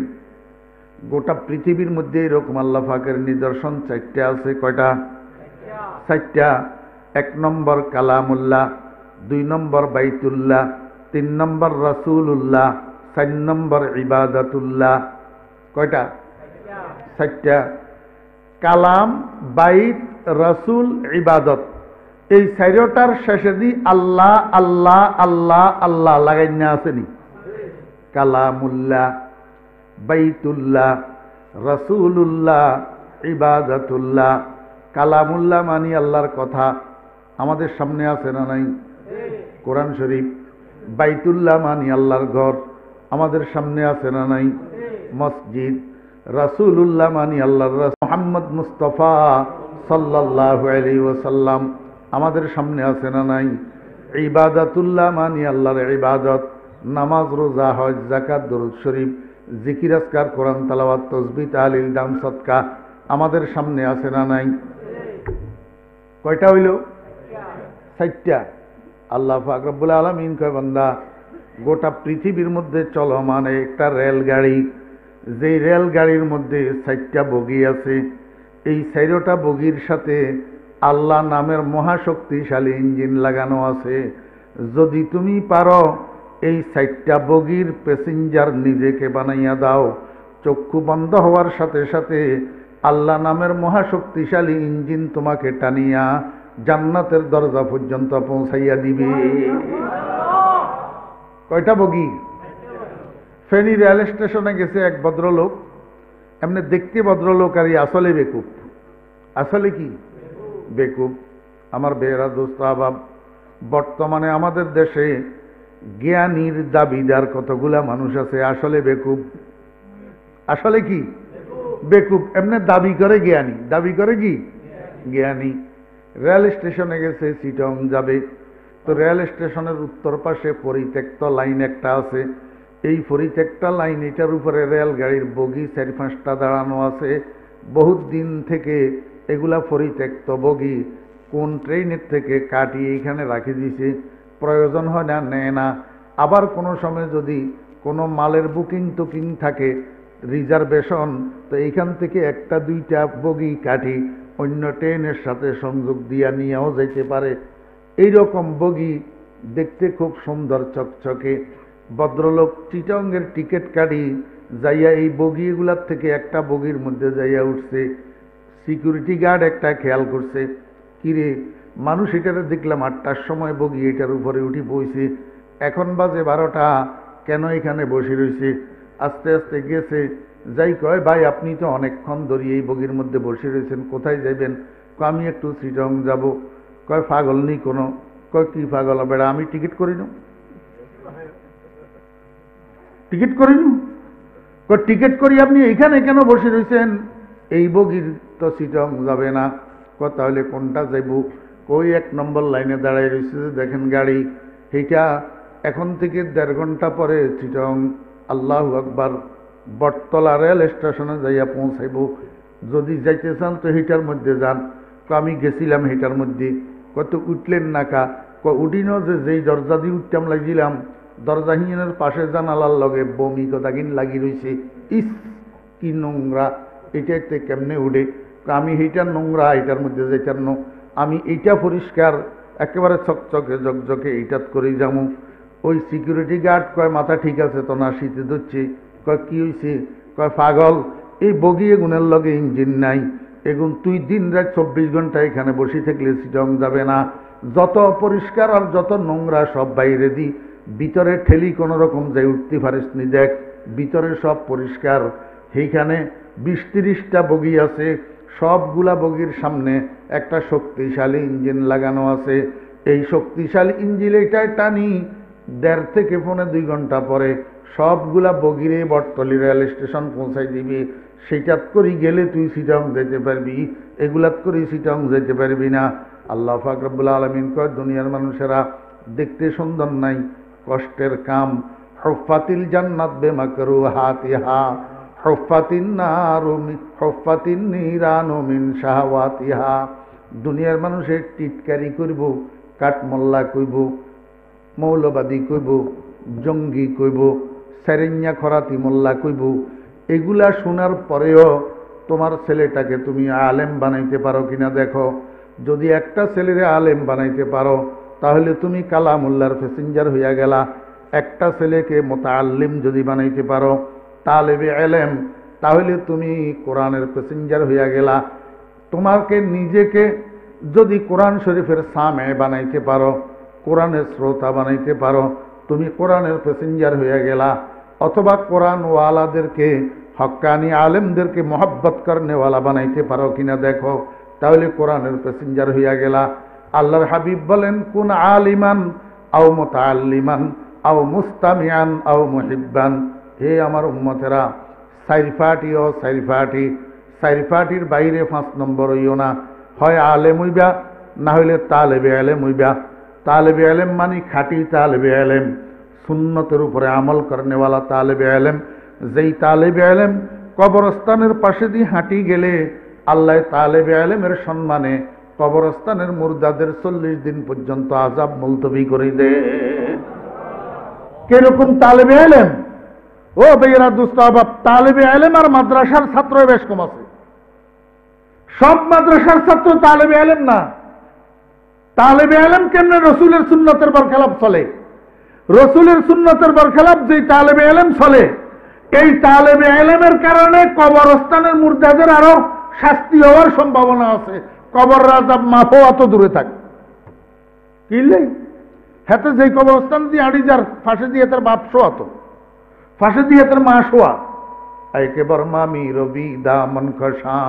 গোটা পৃথিবীর মধ্যে এরকম আল্লাহ পাকের নিদর্শন চারটা আছে। কয়টা? চারটা। এক নম্বর কালামুল্লাহ, দুই নম্বর বাইতুল্লাহ, তিন নম্বর রাসূলুল্লাহ, চার নম্বর ইবাদাতুল্লাহ। কয়টা? চারটা। কালাম, বাইত, রাসূল, ইবাদত, এই চারটার শেষে দি আল্লাহ আল্লাহ আল্লাহ আল্লাহ লাগাই না আসেনি? কালামুল্লাহ, বাইতুল্লাহ, রাসূলুল্লাহ, ইবাদাতুল্লাহ। কালামুল্লাহ মানি আল্লাহর কথা, আমাদের সামনে আছে না নাই? কোরআন শরীফ। বাইতুল্লাহ মানি আল্লাহর ঘর, আমাদের সামনে আছে না নাই? মসজিদ। রাসূলুল্লাহ মানি আল্লাহর রাসূল মুহাম্মদ মুস্তাফা সাল্লাল্লাহু আলাইহি ওয়াসাল্লাম আমাদের সামনে আছে না নাই? ইবাদাতুল্লাহ মানে আল্লাহর ইবাদত, নামাজ, রোজা, হজ, যাকাত, দরুদ শরীফ, জিকির, আজকার, কোরআন তেলাওয়াত, তাসবিহ, তাহলিল, দান, সদকা আমাদের সামনে আছে না নাই? কয়টা হইল? 4টা। আল্লাহ পাক রব্বুল আলামিন কয়, বান্দা গোটা পৃথিবীর মধ্যে চলমান একটা রেলগাড়ি, যেই রেলগাড়ির মধ্যে 4টা বগি আছে, এই 4টা বগির সাথে আল্লাহ নামের মহাশক্তিশালী ইঞ্জিন লাগানো আছে। যদি তুমি পারো এই 4টা বগির প্যাসেঞ্জার নিজেকে বানাইয়া দাও, চক্ষু বন্ধ হওয়ার সাথে সাথে আল্লাহ নামের মহাশক্তিশালী ইঞ্জিন তোমাকে টানিয়া জান্নাতের দরজা পর্যন্ত পৌঁছাইয়া দিবে। কয়টা বগি? ফেনী রেল স্টেশনে গেছে এক ভদ্রলোক, এমনি দেখতে ভদ্রলোক আর আসলে বেকুব। আসলে কি বেকুব? আমার বেহরা দোস্ত আবাব, বর্তমানে আমাদের দেশে জ্ঞানীর দাবিদার কতগুলা মানুষ আছে, আসলে বেকুব। আসলে কি বেকুব? এমনি দাবি করে জ্ঞানী, দাবি করে কি জ্ঞানী। রেল স্টেশনে গেছে, চিটং যাবে, তো রেল স্টেশনের উত্তর পাশে পরিত্যক্ত লাইন একটা আছে। এই পরিত্যক্ত লাইন, এটার উপরে রেলগাড়ির বগি 4-5টা দাঁড়ানো আছে। বহুত দিন থেকে এগুলা পরিত্যক্ত বগি কোন ট্রেনের থেকে কাটিয়ে এখানে রাখি দিছে, প্রয়োজন হয় না, নেয় না। আবার কোনো সময় যদি কোনো মালের বুকিং টুকিং থাকে, রিজার্ভেশন, তো এইখান থেকে 1-2টা বগি কাটি অন্য ট্রেনের সাথে সংযোগ দিয়া নিয়েও যেতে পারে। এইরকম বগি দেখতে খুব সুন্দর চকচকে। ভদ্রলোক চিটংয়ের টিকিট কাটি যাইয়া এই বগিগুলার থেকে একটা বগির মধ্যে যাইয়া উঠছে। সিকিউরিটি গার্ড একটা খেয়াল করছে, কিরে মানুষ এটারে দেখলাম 8টার সময় বগি এটার উপরে উঠি বইছে, এখন বাজে 12টা, কেন এখানে বসে রয়েছে? আস্তে আস্তে গেছে, যাই কয়, ভাই আপনি তো অনেকক্ষণ ধরে এই বগির মধ্যে বসে রয়েছেন, কোথায় যাবেন? আমি একটু চিটং যাব। কয় পাগল নেই কোনো? কয় কি পাগল বেড়া, আমি টিকিট করি না, টিকিট করিনি। কয় টিকিট করি আপনি এইখানে কেন বসে রয়েছেন? এই বগির তো চিটং যাবে না। কয় তাহলে কোনটা যাইব? কই 1 নম্বর লাইনে দাঁড়াই রয়েছে, দেখেন গাড়ি, সেইটা এখন থেকে 1.5 ঘন্টা পরে চিটং আল্লাহু আকবার বটতলা রেল স্টেশনে যাইয়া পৌঁছাইব। যদি যাইতে চান তো সেইটার মধ্যে যান। আমি গেছিলাম সেইটার মধ্যে। কত উঠলেন না কা? উঠিনও যে যেই দরজা দিয়ে উঠতাম লাগিলাম, দরজাহীনের পাশে জানালার লগে বমি কদাকিন লাগি রয়েছে। ইস কি নোংরা, এটাতে কেমনে উঠে? আমি সেইটার নোংরা, এটার মধ্যে যাইতার নো, আমি এইটা পরিষ্কার একেবারে চকচকে জকজকে এইটাত করেই যাবো। ওই সিকিউরিটি গার্ড কয় মাথা ঠিক আছে তো না, শীতে ধরছে। কয় কি হয়েছে? কয় পাগল, এই বগি এগুনের লগে ইঞ্জিন নাই, এগুন তুই দিন রাত 24 ঘন্টা এখানে বসে থাকলে চিটং যাবে না। যত অপরিষ্কার আর যত নোংরা সব বাইরে দি, ভিতরে ঠেলি কোনো রকম যাই উঠতে পারিস নি, দেখ ভিতরে সব পরিষ্কার। সেইখানে 20-30টা বগি আছে, সবগুলা বগির সামনে একটা শক্তিশালী ইঞ্জিন লাগানো আছে। এই শক্তিশালী ইঞ্জিন এটাই টানি 1.5 থেকে 2.5 ঘন্টা পরে সবগুলা বগিরে বটতলি রেল স্টেশন পৌঁছাই দিবি। সেইটাত করি গেলে তুই চিটং যেতে পারবি, এগুলাত করি চিটং যেতে পারবি না। আল্লাহ পাক রব্বুল আলামিন কয়, দুনিয়ার মানুষেরা দেখতে সুন্দর নাই, কষ্টের কাম। হুফাতিল জান্নাত বিমাকরুহাতিহা হুফাতিন নারু হুফাতিন নিরানু মিন শাহওয়াতিহা। দুনিয়ার মানুষের টিটকারি করব, কাঠমোল্লা কইব, মৌলবাদী কইব, জঙ্গি কইব, সেরেঞ্জা খরাতি মোল্লা কইব। এগুলা শোনার পরেও তোমার ছেলেটাকে তুমি আলেম বানাইতে পারো কিনা দেখো। যদি একটা ছেলেরে আলেম বানাইতে পারো তাহলে তুমি কালামুল্লাহর প্যাসেঞ্জার হইয়া গেলা। একটা ছেলেকে মুতাআল্লিম যদি বানাইতে পারো, তালেবে ইলম, তাহলে তুমি কোরআনের প্যাসেঞ্জার হইয়া গেলা। তোমাকে নিজেকে যদি কোরআন শরীফের সামে বানাইতে পারো, কোরআনের শ্রোতা বানাইতে পারো, তুমি কোরআনের প্যাসেঞ্জার হইয়া গেলা। অথবা কোরআন ওয়ালাদেরকে, হক্কানি আলেমদেরকে মহব্বত করনেওয়ালা বানাইতে পারো কিনা দেখো, তাহলে কোরআনের প্যাসেঞ্জার হইয়া গেলা। আল্লাহর হাবিব বলেন, কোন আলিমান আও মুতাআল্লিমান আও মুস্তামিআন আও মুহিব্বান। হে আমার উম্মতেরা, সাইরফাটি ও সাইরফাটির বাইরে 5 নম্বর হইও না। হয় আলেম হইবা না হইলে তালেবে আলেম হইবা। তালেবে আলেম মানে খাঁটি তালেবে আলেম, সুন্নতের উপরে আমল করনেওয়ালা তালেবে আলেম। যেই তালেবে আলেম কবরস্থানের পাশে দিয়ে হাঁটি গেলে আল্লাহ তালেবে আলেমের সম্মানে কবরস্থানের মুর্দাদের 40 দিন পর্যন্ত আযাব মুলতবি করে দে। কিরকম তালেবে আলেম? ও বেয়েরা দোস্ত আবাব, তালেবে আলেম আর মাদ্রাসার ছাত্র বেশ কম আছে। সব মাদ্রাসার ছাত্র তালেবে আলেম না। তালেবে আলেম কেমনে রসুলের সুন্নতের বরখেলাপ চলে? রসুলের সুন্নতের বরখেলাপ যেই তালেবে আলেম চলে, এই তালেবে আলেমের কারণে কবরস্থানের মুর্দাদের আরো শাস্তি হওয়ার সম্ভাবনা আছে। কবর আযাব মাফ হওয়া তো দূরে থাকে, কিনলেই হাতে যেই কবরস্থান দিয়ে আড়ি যার ফাঁসে দিয়ে তার বাপ শোয়া, তো ফাঁসে দিয়ে তার মা শোয়া। একেবার মামি রবি দামন খসা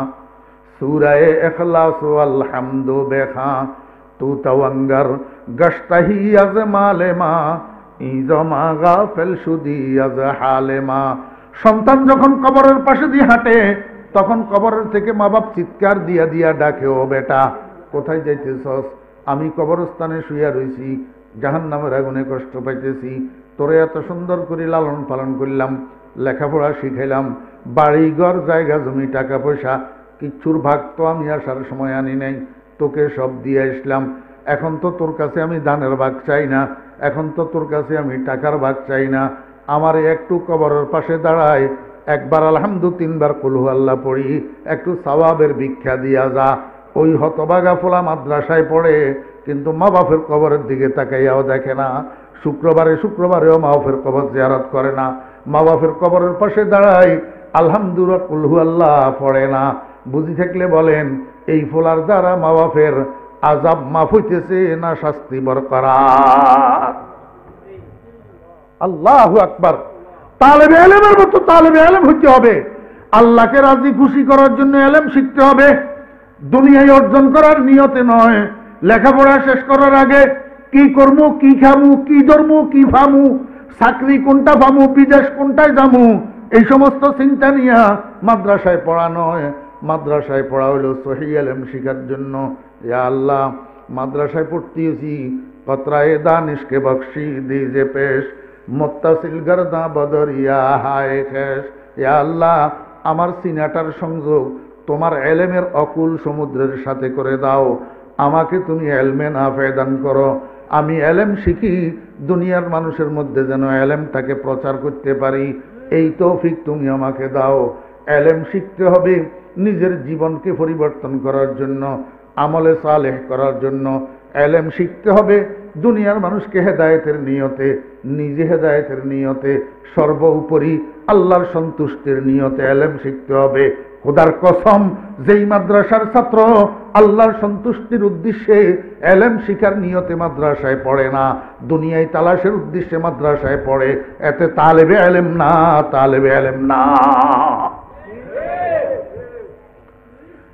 সুরায়ে ইখলাস আলহামদু বেখা তু তওয়াঙ্গার গশতাহি আজ মালেমা ইজমা গাফেল সুদি আজ হালেমা। সন্তান যখন কবরের পাশে দিয়ে হাঁটে তখন কবরের থেকে মা বাপ চিৎকার দিয়া দিয়া ডাকে, ও বেটা কোথায় যাইতেছস? আমি কবরস্থানে শুইয়া রইছি, জাহান্নামের আগুনে কষ্ট পাইতেছি। তোরে এত সুন্দর করে লালন পালন করলাম, লেখাপড়া শিখাইলাম, বাড়ি ঘর জায়গা জমি টাকা পয়সা কিচ্ছুর ভাগ তো আমি আসার সময় আনি নাই, তোকে সব দিয়ে আসলাম। এখন তো তোর কাছে আমি দানের ভাগ চাই না, এখন তো তোর কাছে আমি টাকার ভাগ চাই না। আমার একটু কবরের পাশে দাঁড়ায়, একবার আলহামদু 3 বার কুল হু আল্লাহ পড়ি, একটু সওয়াবের ভিক্ষা দিয়া যা। ওই হতবাগা ফোলা মাদ্রাসায় পড়ে কিন্তু মা বাপের কবরের দিকে তাকাইয়াও দেখে না। শুক্রবারে শুক্রবারেও মা বাপের কবর জিয়ারত করে না। মা বাপের কবরের পাশে দাঁড়ায়, আলহামদুলিল্লাহ কুল হু আল্লাহ পড়ে না। বুঝি থাকলে বলেন, এই ফোলার দ্বারা মা বাপের আযাব মাফ হইতেছে না শাস্তি বরকরার? আল্লাহু আকবার। তালেবে ইলমের মতো তালেবে ইলম হইতে হবে। আল্লাহকে রাজি খুশি করার জন্য ইলম শিখতে হবে, দুনিয়ায় অর্জন করার নিয়তে নয়। লেখাপড়া শেষ করার আগে কি করবো, কি খামু, কি ধরমু, কি ফামু, চাকরি কোনটা পামু, বিদেশ কোনটায় যামু, এই সমস্ত চিন্তা নিয়ে মাদ্রাসায় পড়া নয়। মাদ্রাসায় পড়া হলো সহি ইলম শিখার জন্য। ইয়া আল্লাহ, মাদ্রাসায় পড়তেছি, কতরায়ে দানিশকে বখশি দিজে পেশ, মুত্তাসিল গর্দা বদরিয়া হায় খেশ। ইয়া আল্লাহ, আমার সিনাটার সংযোগ তোমার ইলমের অকুল সমুদ্রের সাথে করে দাও। আমাকে তুমি ইলমে নাফে দান করো। আমি ইলম শিখি, দুনিয়ার মানুষের মধ্যে যেন ইলমটাকে প্রচার করতে পারি, এই তৌফিক তুমি আমাকে দাও। ইলম শিখতে হবে নিজের জীবনকে পরিবর্তন করার জন্য, আমলে সালেহ করার জন্য। ইলম শিখতে হবে দুনিয়ার মানুষকে হেদায়েতের নিয়তে, নিজে হেদায়েতের নিয়তে, সর্বোপরি আল্লাহর সন্তুষ্টির নিয়তে ইলম শিখতে হবে। খোদার কসম, যেই মাদ্রাসার ছাত্র আল্লাহর সন্তুষ্টির উদ্দেশ্যে ইলম শিখার নিয়তে মাদ্রাসায় পড়ে না, দুনিয়ায় তালাশের উদ্দেশ্যে মাদ্রাসায় পড়ে, এতে তালেবে ইলম না, তালেবে ইলম না।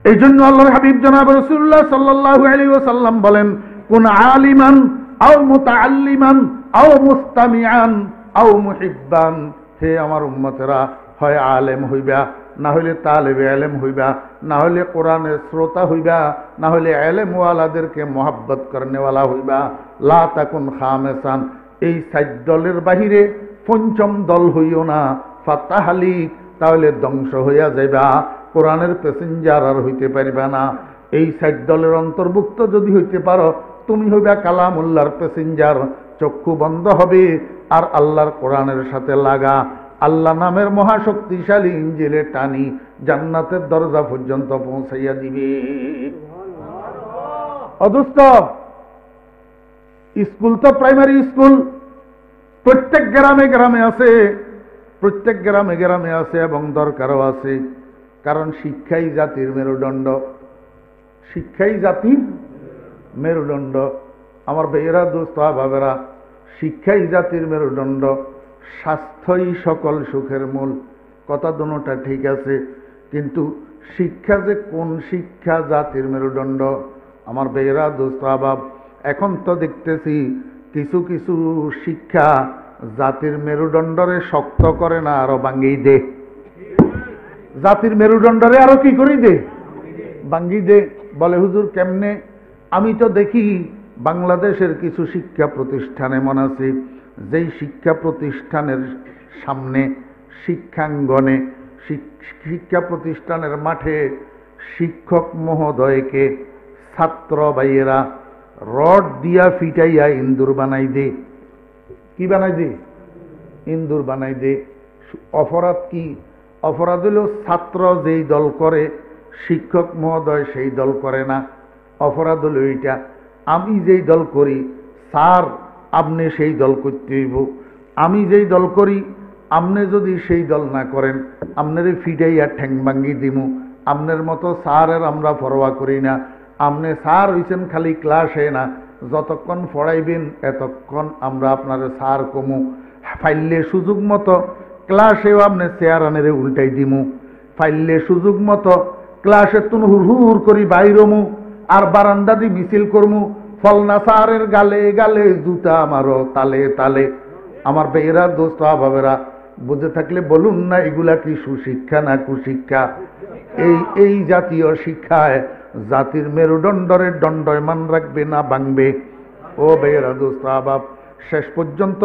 এই জন্য আল্লাহর হাবিব জনাব রাসূলুল্লাহ সাল্লাল্লাহু আলাইহি ওয়াসাল্লাম বলেন, কুন আলিমান আও মুতাআল্লিমান আও মুস্তামিআন আও মুহিব্বান। হে আমার উম্মতেরা, হয় আলেম হইবা, না হইলে তালেবে ইলম হইবা, না হইলে কোরআনের শ্রোতা হইবা, না হইলে ইলম ওয়ালাদেরকে মোহাব্বত করনেওয়ালা হইবা। লা তাকুন খামেসান। এই 4 দলের বাহিরে 5ম দল হইও না। ফাতাহালিক, তাহলে ধ্বংস হইয়া যাইবা, কোরআনের প্যাসেঞ্জার আর হইতে পারিবা না। এই 4 দলের অন্তর্ভুক্ত যদি হইতে পারো, তুমি হইবা কালামুল্লাহর প্যাসেঞ্জার। চক্ষু বন্ধ হবে আর আল্লাহর কোরআনের সাথে লাগা। আল্লাহ নামের মহাশক্তিশালী ইঞ্জিলে টানি জান্নাতের দরজা পর্যন্ত পৌঁছাইয়া দিবে। অদুস্ত স্কুল তো প্রাইমারি স্কুল প্রত্যেক গ্রামে গ্রামে আছে, প্রত্যেক গ্রামে গ্রামে আছে এবং দরকারও আছে। কারণ শিক্ষাই জাতির মেরুদণ্ড, শিক্ষাই জাতির মেরুদণ্ড। আমার ভাইয়েরা, দোস্ত বাবেরা, শিক্ষাই জাতির মেরুদণ্ড, স্বাস্থ্যই সকল সুখের মূল। কথা দুটোটা ঠিক আছে, কিন্তু শিক্ষা যে কোন শিক্ষা জাতির মেরুদণ্ড? আমার ভাইয়েরা, দোস্ত আবাব, এখন তো দেখতেছি কিছু কিছু শিক্ষা জাতির মেরুদণ্ডরে শক্ত করে না, আরো ভাঙ্গি দে। জাতির মেরুদণ্ডরে আরো কি করি দে? ভাঙ্গি দে। বলে হুজুর কেমনে? আমি তো দেখি বাংলাদেশের কিছু শিক্ষা প্রতিষ্ঠান এমন আছে যেই শিক্ষা প্রতিষ্ঠানের সামনে, শিক্ষাঙ্গনে, শিক্ষা প্রতিষ্ঠানের মাঠে শিক্ষক মহোদয়কে ছাত্র ভাইয়েরা রড দিয়া ফিটাইয়া ইন্দুর বানাই দে। কি বানাই দে? ইন্দুর বানাই দে। অপরাধ কি? অপরাধ হলো ছাত্র যেই দল করে শিক্ষক মহোদয় সেই দল করে না। অপরাধ হলো এইটা, আমি যেই দল করি স্যার আপনি সেই দল করতে হইব, আমি যেই দল করি আপনি যদি সেই দল না করেন আপনার ফিটাইয়া ঠ্যাং ভাঙ্গি দিমু। আপনার মতো স্যারের আমরা পরোয়া করি না। আপনি স্যার হইছেন খালি ক্লাসে না, যতক্ষণ পড়াইবেন এতক্ষণ আমরা আপনার স্যার কমু। ফাইললে সুযোগ মতো ক্লাসেও আপনি চেয়ার আনেরে উল্টাই দিমু। ফাইললে সুযোগ মতো ক্লাসে তুন হুর করি বাইরমু আর বারান্দা দি মিছিল করমু। ফলনা স্যারের গালে গালে জুতা মারো তালে তালে। আমার বেয়েরা দোস্ত ভাবেরা বুঝে থাকলে বলুন না এগুলা কি সুশিক্ষা না কুশিক্ষা? এই জাতীয় শিক্ষায় জাতির মেরুদণ্ডের দণ্ডয়মান রাখবে না ভাঙবে? ও বেয়েরা দোস্ত আবাব, শেষ পর্যন্ত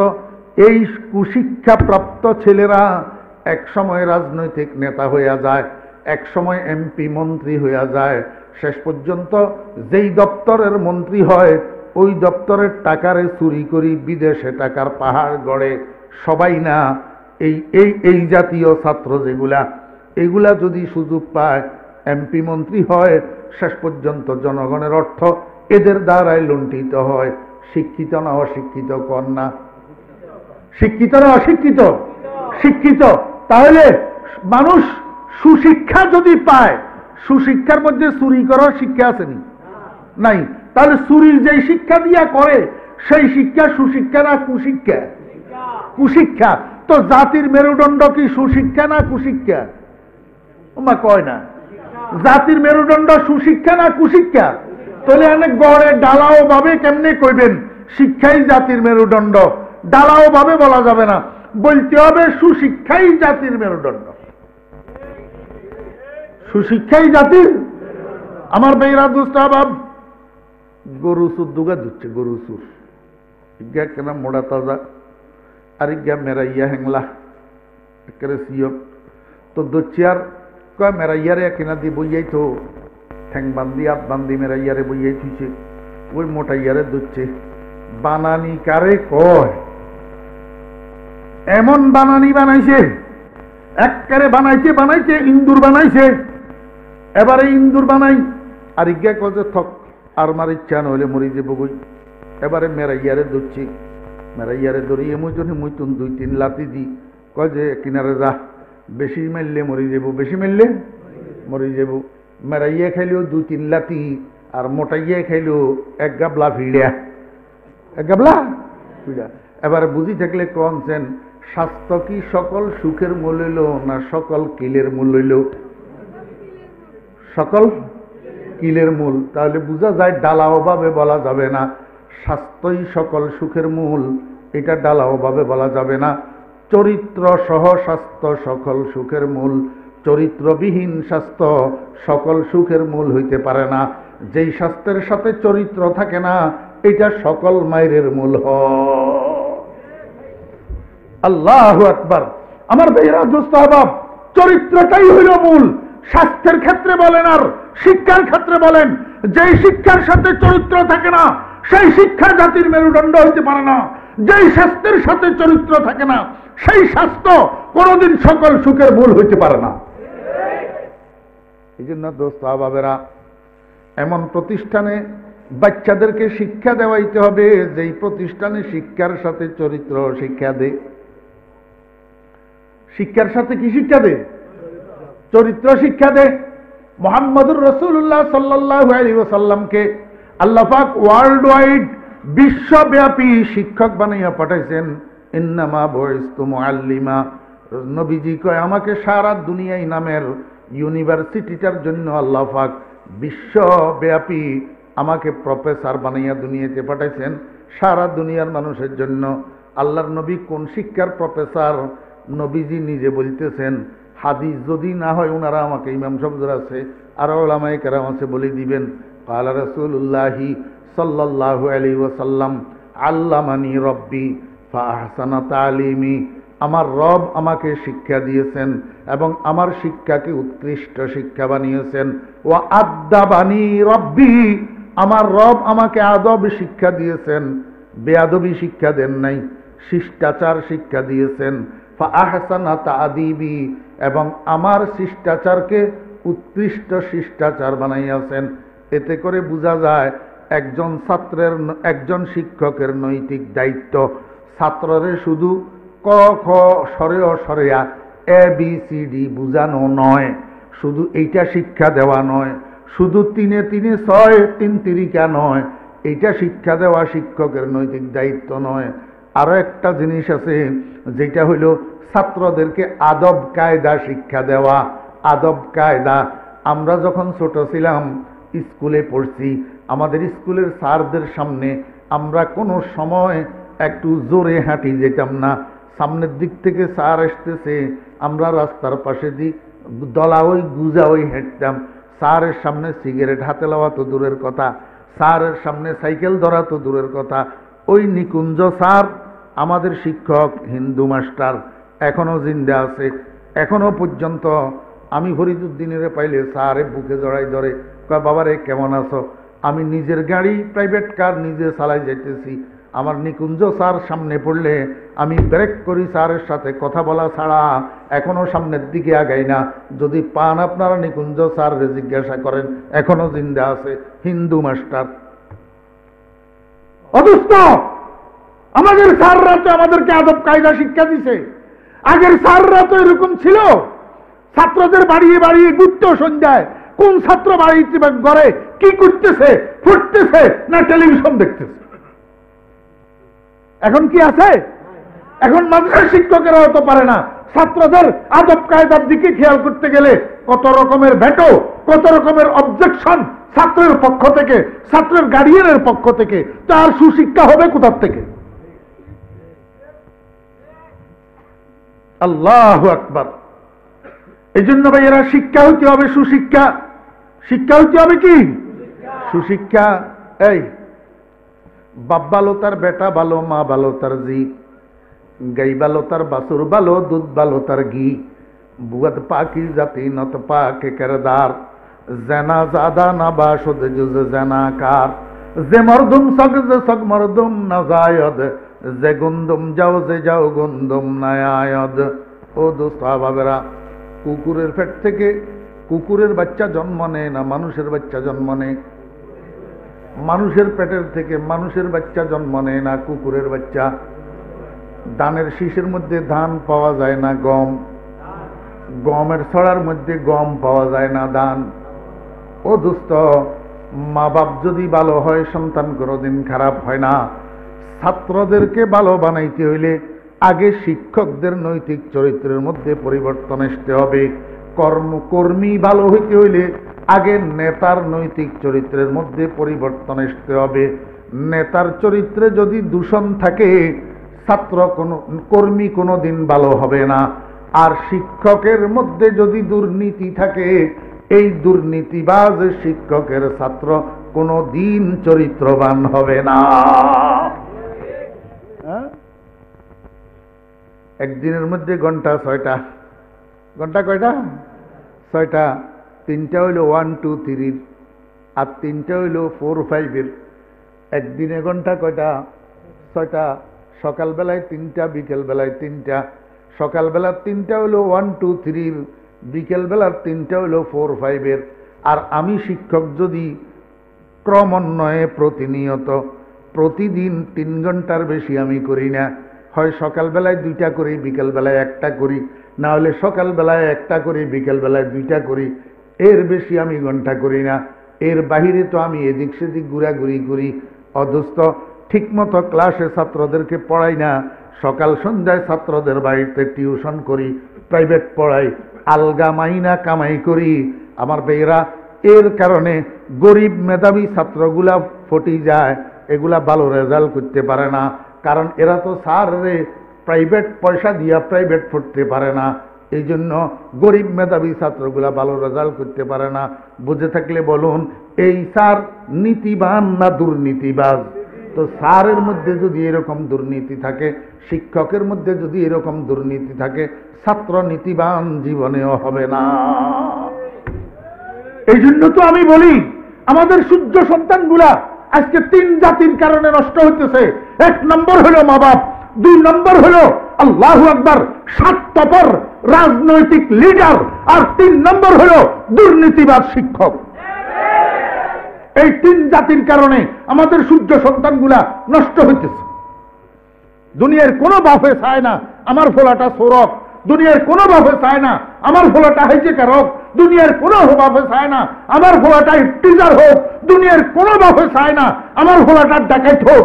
এই কুশিক্ষা প্রাপ্ত ছেলেরা এক সময় রাজনৈতিক নেতা হইয়া যায়, এক সময় এমপি মন্ত্রী হইয়া যায়। শেষ পর্যন্ত যেই দপ্তরের মন্ত্রী হয় ওই দপ্তরের টাকারে চুরি করি বিদেশে টাকার পাহাড় গড়ে। সবাই না, এই জাতীয় ছাত্র যেগুলা, এগুলা যদি সুযোগ পায় এমপি মন্ত্রী হয়, শেষ পর্যন্ত জনগণের অর্থ এদের দ্বারাই লুণ্ঠিত হয়। শিক্ষিত না অশিক্ষিত কর না? শিক্ষিত না অশিক্ষিত? শিক্ষিত। তাহলে মানুষ সুশিক্ষা যদি পায়, সুশিক্ষার মধ্যে চুরি করার শিক্ষা আসেনি? নাই। তাহলে চুরির যেই শিক্ষা দিয়া করে সেই শিক্ষা সুশিক্ষা না কুশিক্ষা? কুশিক্ষা। তো জাতির মেরুদণ্ড কি সুশিক্ষা না কুশিক্ষা? ওমা কয় না। জাতির মেরুদণ্ড সুশিক্ষা না কুশিক্ষা? তাহলে অনেক গড়ে ডালাও ভাবে কেমনে কইবেন শিক্ষাই জাতির মেরুদণ্ড? ডালাও ভাবে বলা যাবে না, বলতে হবে সুশিক্ষাই জাতির মেরুদণ্ড। সুশিক্ষাই জাতির। আমার বেইরা দুস্তাবাব গরু সুর দুগা দিচ্ছে, গরু সুর ইজ্ঞা কেন মোড়া তাজা আর ইজ্ঞা মেরাইয়া হেংলা একেবারে সিও তো দোচিয়ার কয় মেরাইয়ারে কিনা দিয়ে বইয়াই তো ঠ্যাং বান্দি আপ বান্দি মেরাইয়ারে বইয়াই থুইছে, ওই মোটাইয়ারে দুচ্ছে। বানানি কারে কয়? এমন বানানি বানাইছে, একবারে বানাইছে ইন্দুর বানাইছে। এবারে ইন্দুর বানাই আর ইজ্ঞা কয় যে থক আর মার ইচ্ছা নইলে মরি যে বগুই। এবারে মেরাইয়ারে ধরছি, মেরাইয়ারে ধরিয়ে মুই তুন 2-3 লাতি দি, কয় যে কিনারে যা, বেশি মারলে মরি যাব, বেশি মারলে মরি যাব। মেরাইয়া খাইলেও 2-3 লাতি আর মোটাইয়া খাইলেও 1 গাবলা ভিড়া, 1 গাবলা ভিড়া। এবারে বুঝি থাকলে কনছেন স্বাস্থ্য কি সকল সুখের মূল হইল না সকল কিলের মূল হইল? সকল কিলের মূল। তাহলে বোঝা যায় ডালাও ভাবে বলা যাবে না স্বাস্থ্যই সকল সুখের মূল, এটা ডালাও ভাবে বলা যাবে না। চরিত্র সহ স্বাস্থ্য সকল সুখের মূল, চরিত্রবিহীন স্বাস্থ্য সকল সুখের মূল হইতে পারে না। যেই স্বাস্থ্যের সাথে চরিত্র থাকে না এটা সকল মায়ের মূল হয়। আল্লাহু আকবার। আমার বেইরা দোস্ত আহবাব, চরিত্রটাই হইল মূল। স্বাস্থ্যের ক্ষেত্রে বলেন আর শিক্ষার ক্ষেত্রে বলেন, যেই শিক্ষার সাথে চরিত্র থাকে না সেই শিক্ষা জাতির মেরুদণ্ড হইতে পারে না। যেই স্বাস্থ্যের সাথে চরিত্র থাকে না সেই স্বাস্থ্য কোনদিন সকল সুখের মূল হইতে পারে না। এই জন্য দোস্ত আহবাবেরা, এমন প্রতিষ্ঠানে বাচ্চাদেরকে শিক্ষা দেওয়াইতে হবে যেই প্রতিষ্ঠানে শিক্ষার সাথে চরিত্র শিক্ষা দেয়। শিক্ষার সাথে কি শিক্ষা দেয়? চরিত্র শিক্ষা দেয়। মুহাম্মদুর রাসূলুল্লাহ সাল্লাল্লাহু আলাইহি ওয়াসাল্লামকে আল্লাহ পাক ওয়ার্ল্ড ওয়াইড বিশ্বব্যাপী শিক্ষক বানাইয়া পাঠাইছেন। ইন্নামা বুইস্তু মুআল্লিমা। নবীজি কয় আমাকে সারা দুনিয়ায় নামের ইউনিভার্সিটিটার জন্য আল্লাহ পাক বিশ্বব্যাপী আমাকে প্রফেসর বানাইয়া দুনিয়াতে পাঠাইছেন সারা দুনিয়ার মানুষের জন্য। আল্লাহর নবী কোন শিক্ষার প্রফেসর? নবীজি নিজে বলতেছেন হাদিস যদি না হয় ওনারা আমাকে, ইমাম সাহেব আছে আর ওলামায়ে কেরাম আছে, বলে দিবেন। ক্বালা রাসূলুল্লাহি সাল্লাল্লাহু আলাইহি ওয়াসাল্লাম আল্লামানি রব্বি ফাআহসানা তালিমি, আমার রব আমাকে শিক্ষা দিয়েছেন এবং আমার শিক্ষাকে উৎকৃষ্ট শিক্ষা বানিয়েছেন। ওয়া আদ্দাবানি রব্বি, আমার রব আমাকে আদব শিক্ষা দিয়েছেন, বেয়াদবি শিক্ষা দেন নাই, শিষ্টাচার শিক্ষা দিয়েছেন। ফাআহসানা তাদিবি, এবং আমার শিষ্টাচারকে উৎকৃষ্ট শিষ্টাচার বানাইয়াছেন। এতে করে বোঝা যায় একজন শিক্ষকের নৈতিক দায়িত্ব ছাত্ররে শুধু ক খ সরেয়া ABCD বুঝানো নয়, শুধু এইটা শিক্ষা দেওয়া নয়, শুধু 3 3 6 3 তিরিকা নয়, এইটা শিক্ষা দেওয়া শিক্ষকের নৈতিক দায়িত্ব নয়। আরো একটা জিনিস আছে, যেটা হইল ছাত্রদেরকে আদব কায়দা শিক্ষা দেওয়া। আদব কায়দা, আমরা যখন ছোট ছিলাম স্কুলে পড়ছি, আমাদের স্কুলের স্যারদের সামনে আমরা কোনো সময় একটু জোরে হাঁটি যেতাম না। সামনের দিক থেকে স্যার আসতেছে, আমরা রাস্তার পাশে দিয়ে দলা ওই গুজা ওই হেঁটতাম। স্যারের সামনে সিগারেট হাতে লওয়া তো দূরের কথা, স্যারের সামনে সাইকেল ধরা তো দূরের কথা। ওই নিকুঞ্জ স্যার আমাদের শিক্ষক, হিন্দু মাস্টার, এখনো জিন্দা আছে। এখনো পর্যন্ত আমি ফরিদুদ্দিনের পাইলে স্যারে বুকে জড়াই ধরে, কয় বাবারে কেমন আছো? আমি নিজের গাড়ি প্রাইভেট কার নিজে চালাই যাইতেছি, আমার নিকুঞ্জ স্যার সামনে পড়লে আমি ব্রেক করি, স্যারের সাথে কথা বলা ছাড়া এখনো সামনের দিকে আগাই না। যদি পান আপনারা নিকুঞ্জ স্যাররে জিজ্ঞাসা করেন, এখনো জিন্দা আছে, হিন্দু মাস্টার। অদুষ্ট আমাদের স্যাররা তো আমাদেরকে আদব কায়দা শিক্ষা দিছে। আগের স্যাররা তো এরকম ছিল, ছাত্রদের বাড়িয়ে বাড়িয়ে ঘুরতো সন্ধ্যায়, কোন ছাত্র বাড়িতে ঘরে কি করতেছে, ফুটতেছে না টেলিভিশন দেখতেছে। এখন কি আছে? এখন মাদ্রাসা শিক্ষকেরাও তো পারে না ছাত্রদের আদব কায়দার দিকে খেয়াল করতে গেলে কত রকমের ভেটো, কত রকমের অবজেকশন ছাত্রের পক্ষ থেকে, ছাত্রের গার্ডিয়ানের পক্ষ থেকে। তার সুশিক্ষা হবে কোথার থেকে? আল্লাহু আকবার। এই জন্য ভাই এরা শিক্ষা হইতে হবে, সুশিক্ষা। শিক্ষা হইতে হবে কি? সুশিক্ষা। এই বাপ ভালো তার বেটা ভালো, মা ভালো তার জি, গাই ভালো তার বাসুর ভালো, দুধ ভালো তার ঘি, বুয়াদ পাকি জাতি নত পাকে কেরদার, জেনা জাদা না বাসদ জুজ জেনাকার, যে মরদুম সগ যে সগ মরদুম না জায়দ, যে গুন্দুম যাও যে যাও গুন্দুম নায়ায়দ। ও দোস্ত বাবেরা, কুকুরের পেট থেকে কুকুরের বাচ্চা জন্ম নেয় না মানুষের বাচ্চা জন্ম নেয়? মানুষের পেটের থেকে মানুষের বাচ্চা জন্ম নেয় না কুকুরের বাচ্চা? ধানের শীষের মধ্যে ধান পাওয়া যায় না গম, গমের ছড়ার মধ্যে গম পাওয়া যায় না ধান। ও দোস্ত, মা বাপ যদি ভালো হয় সন্তান কোনোদিন খারাপ হয় না। ছাত্রদেরকে ভালো বানাইতে হইলে আগে শিক্ষকদের নৈতিক চরিত্রের মধ্যে পরিবর্তন আসতে হবে। কর্মী ভালো হইতে হইলে আগে নেতার নৈতিক চরিত্রের মধ্যে পরিবর্তন আসতে হবে। নেতার চরিত্রে যদি দূষণ থাকে, কর্মী কোনোদিন ভালো হবে না। আর শিক্ষকের মধ্যে যদি দুর্নীতি থাকে, এই দুর্নীতিবাজ শিক্ষকের ছাত্র কোনোদিন চরিত্রবান হবে না। একদিনের মধ্যে ঘন্টা 6টা। ঘন্টা কয়টা? 6টা। 3টা হইল 1 2 3, আর 3টা হইল 4 5। একদিনে ঘন্টা কয়টা? 6টা। সকালবেলায় 3টা, বিকেলবেলায় 3টা। সকালবেলার 3টা হইল 1 2 3, বিকেলবেলার 3টা হইল 4 5। আর আমি শিক্ষক যদি ক্রমান্বয়ে প্রতিনিয়ত প্রতিদিন 3 ঘন্টার বেশি আমি করি না, হয় সকালবেলায় 2টা করি, বিকেলবেলায় 1টা করি, না হলে সকালবেলায় 1টা করি, বিকেলবেলায় 2টা করি, এর বেশি আমি ঘন্টা করি না। এর বাহিরে তো আমি এদিক সেদিক ঘোরাঘুরি করি। অদস্ত ঠিকমতো ক্লাসে ছাত্রদেরকে পড়াই না, সকাল সন্ধ্যায় ছাত্রদের বাড়িতে টিউশন করি, প্রাইভেট পড়াই, আলগা মাইনা কামাই করি। আমার বেয়েরা, এর কারণে গরিব মেধাবী ছাত্রগুলা ফটি যায়, এগুলা ভালো রেজাল্ট করতে পারে না। কারণ এরা তো স্যার রে প্রাইভেট পয়সা দিয়া প্রাইভেট পড়তে পারে না, এই জন্য গরিব মেধাবী ছাত্রগুলা ভালো রেজাল্ট করতে পারে না। বুঝে থাকলে বলুন, এই স্যার নীতিবান না দুর্নীতিবাজ? তো স্যারের মধ্যে যদি এরকম দুর্নীতি থাকে, শিক্ষকের মধ্যে যদি এরকম দুর্নীতি থাকে, ছাত্র নীতিবান জীবনেও হবে না। এই জন্য তো আমি বলি, আমাদের সূর্য সন্তানগুলা আজকে 3 জাতির কারণে নষ্ট হইতেছে। 1 নম্বর হলো মা বাপ, 2 নম্বর হলো আল্লাহু আকবার স্বার্থপর রাজনৈতিক লিডার, আর 3 নম্বর হলো দুর্নীতিবাদ শিক্ষক। এই 3 জাতির কারণে আমাদের সূর্য সন্তানগুলা নষ্ট হইতেছে। দুনিয়ার কোনো বাপে চায় না আমার ফলাটা সৌরভ, দুনিয়ার কোনো বাপে চায় না আমার ফলাটা হাইজেকারক, দুনিয়ার কোনো বাপে চায় না আমার ফলাটা টিজার হোক, দুনিয়ার কোনো বাপে চায় না আমার ফলাটা ডাকাইত হোক।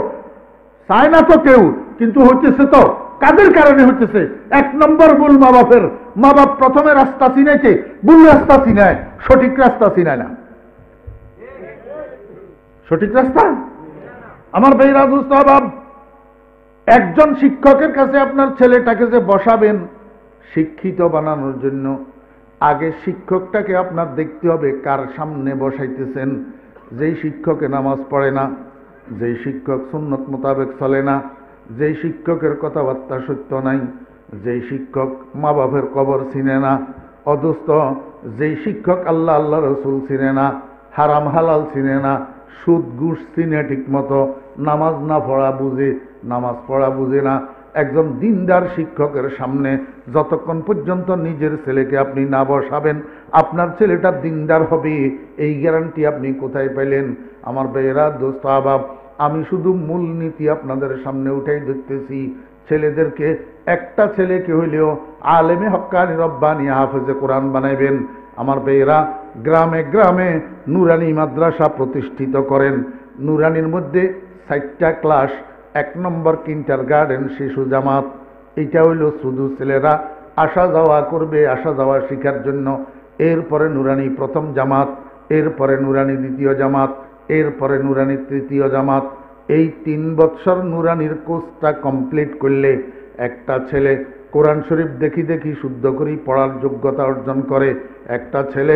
চায় না তো কেউ, কিন্তু হইতেছে তো কাদের কারণে হইতেছে? 1 নম্বর ভুল মা বাপের। মা বাপ প্রথমে রাস্তা চিনাইছে, ভুল রাস্তা চিনায়, সঠিক রাস্তা চিনায় না। সঠিক রাস্তা আমার ভাইরা দোস্ত বাব, একজন শিক্ষকের কাছে আপনার ছেলেটাকে যে বসাবেন শিক্ষিত বানানোর জন্য, আগে শিক্ষকটাকে আপনার দেখতে হবে কার সামনে বসাইতেছেন। যেই শিক্ষকে নামাজ পড়ে না, যেই শিক্ষক সুন্নত মোতাবেক চলে না, যেই শিক্ষকের কথাবার্তা সত্য নাই, যেই শিক্ষক মা বাপের কবর চিনে না, অদোস্ত যেই শিক্ষক আল্লাহ আল্লাহ রসুল চিনে না, হারাম হালাল চিনে না, সুদ ঘুষ চিনে ঠিক মতো, নামাজ না পড়া বুঝে, নামাজ পড়া বুঝে না, একজন দিনদার শিক্ষকের সামনে যতক্ষণ পর্যন্ত নিজের ছেলেকে আপনি না বসাবেন আপনার ছেলেটা দিনদার হবে, এই গ্যারান্টি আপনি কোথায় পেলেন? আমার ভাইয়েরা দোস্ত আবাব, আমি শুধু মূলনীতি আপনাদের সামনে উঠাই ধরতেছি। ছেলেদেরকে, একটা ছেলেকে হইলেও আলেমে হক্কানি রব্বানি হাফেজে কোরআন বানাইবেন। আমার ভাইয়েরা, গ্রামে গ্রামে নুরানি মাদ্রাসা প্রতিষ্ঠিত করেন। নুরানির মধ্যে 4টা ক্লাস, 1 নম্বর কিন্ডারগার্টেন শিশু জামাত। এটা হইল শুধু ছেলেরা আসা যাওয়া করবে, আসা যাওয়া শিখার জন্য। এরপরে নুরানি প্রথম জামাত, এরপরে নুরানি দ্বিতীয় জামাত, এরপরে নুরানি তৃতীয় জামাত। এই 3 বৎসর নুরানির কোর্সটা কমপ্লিট করলে একটা ছেলে কোরআন শরীফ দেখি দেখি শুদ্ধ করি পড়ার যোগ্যতা অর্জন করে। একটা ছেলে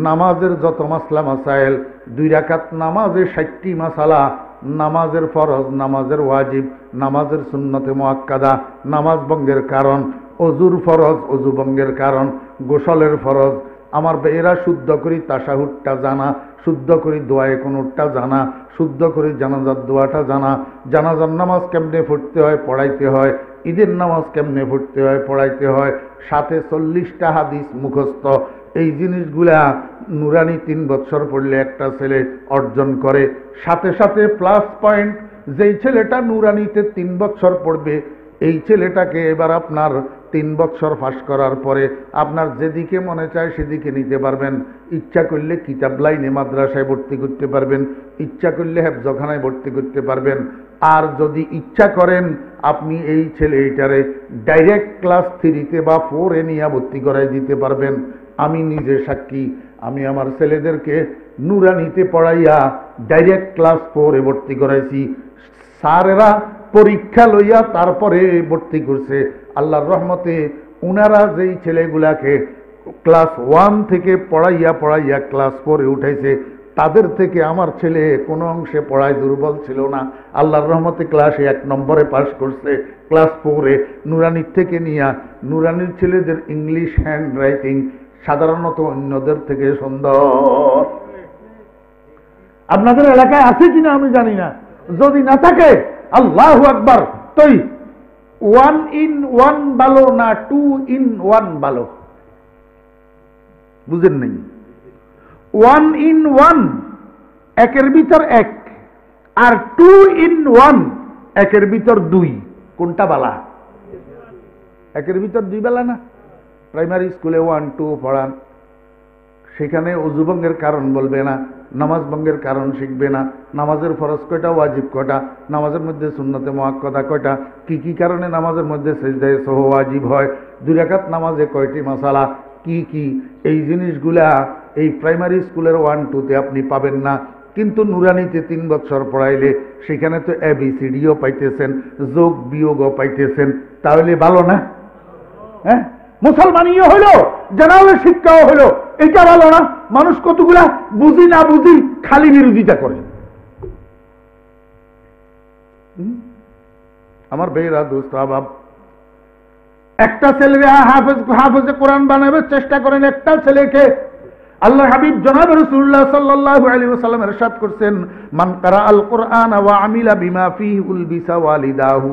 নামাজের যত মাসলা মাসাইল, 2 রাকাত নামাজে 60টি মাসালা, নামাজের ফরজ, নামাজের ওয়াজিব, নামাজের সুন্নতে মুআক্কাদা, নামাজ ভঙ্গের কারণ, অজুর ফরজ, অজু ভঙ্গের কারণ, গোসলের ফরজ। আমার এরা শুদ্ধ করি তাশাহুদটা জানা, শুদ্ধ করি দোয়ায়ে কুনুতটা জানা, শুদ্ধ করি জানাজার দোয়াটা জানা, জানাজার নামাজ কেমনে পড়তে হয় পড়াইতে হয়, ঈদের নামাজ কেমনে পড়তে হয় পড়াইতে হয়, সাথে 40টা হাদিস মুখস্থ। এই জিনিসগুলা নুরানি 3 বৎসর পড়লে একটা ছেলে অর্জন করে। সাথে সাথে প্লাস পয়েন্ট, যেই ছেলেটা নুরানিতে 3 বৎসর পড়বে এই ছেলেটাকে এবার আপনার 3 বৎসর পাস করার পরে আপনার যেদিকে মনে চায় সেদিকে নিতে পারবেন। ইচ্ছা করলে কিতাব লাইনে মাদ্রাসায় ভর্তি করতে পারবেন, ইচ্ছা করলে হেফজখানায় ভর্তি করতে পারবেন। আর যদি ইচ্ছা করেন আপনি এই ছেলেটারে ডাইরেক্ট ক্লাস 3-তে বা 4-এ নিয়ে ভর্তি করাই দিতে পারবেন। আমি নিজে সাক্ষী, আমি আমার ছেলেদেরকে নুরানিতে পড়াইয়া ডাইরেক্ট ক্লাস 4-এ ভর্তি করাইছি। স্যারেরা পরীক্ষা লইয়া তারপরে ভর্তি করছে। আল্লাহর রহমতে উনারা যেই ছেলেগুলাকে ক্লাস 1 থেকে পড়াইয়া পড়াইয়া ক্লাস 4-এ উঠাইছে তাদের থেকে আমার ছেলে কোনো অংশে পড়ায় দুর্বল ছিল না। আল্লাহর রহমতে ক্লাসে 1 নম্বরে পাস করছে। ক্লাস 4-এ নুরানির থেকে নিয়া, নুরানির ছেলেদের ইংলিশ হ্যান্ড রাইটিং সাধারণত অন্যদের থেকে সুন্দর। আপনাদের এলাকায় আছে কিনা আমি জানি না, যদি না থাকে আল্লাহু আকবার, তুই 1 in 1 ভালো না 2 in 1 ভালো? বুঝেন নাই? 1 in 1 একের ভিতর 1, আর 2 in 1 একের ভিতর 2, কোনটা বালা? একের ভিতর 2 বেলা না? প্রাইমারি স্কুলে 1, 2 পড়ান, সেখানে অজু ভঙ্গের কারণ বলবে না, নামাজ ভঙ্গের কারণ শিখবে না, নামাজের ফরজ কয়টা, ওয়াজিব কয়টা, নামাজের মধ্যে সুন্নতে মুআক্কাদা কয়টা, কি কি কারণে নামাজের মধ্যে সিজদায়ে সাহু ওয়াজিব হয়, 2 রাকাত নামাজে কয়টি মাসালা, কি কি, এই জিনিসগুলা এই প্রাইমারি স্কুলের 1, 2-তে আপনি পাবেন না। কিন্তু নুরানিতে 3 বছর পড়াইলে সেখানে তো ABCDও পাইতেছেন, যোগ বিয়োগও পাইতেছেন। তাহলে ভালো না? হ্যাঁ, মুসলমানিও হইল, জেনারেল শিক্ষাও হইল। এটা ভালো না? মানুষ কতগুলা বুঝি না বুঝি খালি বিরোধিতা করে। আমার বেয়েরা দোস্ত আবাব, একটা ছেলে হাফেজে কোরআন বানাবে চেষ্টা করেন। একটা ছেলেকে আল্লাহ হাবিব জনাব রাসূলুল্লাহ সাল্লাল্লাহু আলাইহি ওয়াসাল্লাম ইরশাদ করছেন, মান কারা আল কুরআন ওয়া আমিলা বিমা ফিহি উলবিসা ওয়ালিদাহু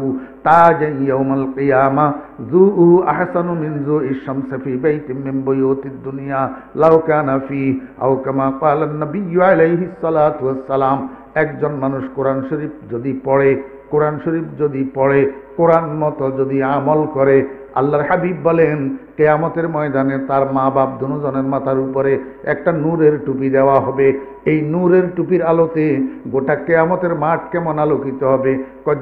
তাজা ইয়াউমাল কিয়ামা যুহু আহসানু মিন যুইশ শামসি ফি বাইতিন মিন বুয়ুতিদ দুনিয়া লাউ কানা ফি আও কামা ক্বালা নবিয়্যু আলাইহিস সালাতু ওয়াস সালাম। একজন মানুষ কোরআন শরীফ যদি পড়ে, কোরআন শরীফ যদি পড়ে, কোরআন মতো যদি আমল করে, আল্লাহর হাবিব বলেন কিয়ামতের ময়দানে তার মা বাপ দুজনের মাথার উপরে একটা নূরের টুপি দেওয়া হবে। এই নূরের টুপির আলোতে গোটা কিয়ামতের মাঠ কেমন আলোকিত হবে।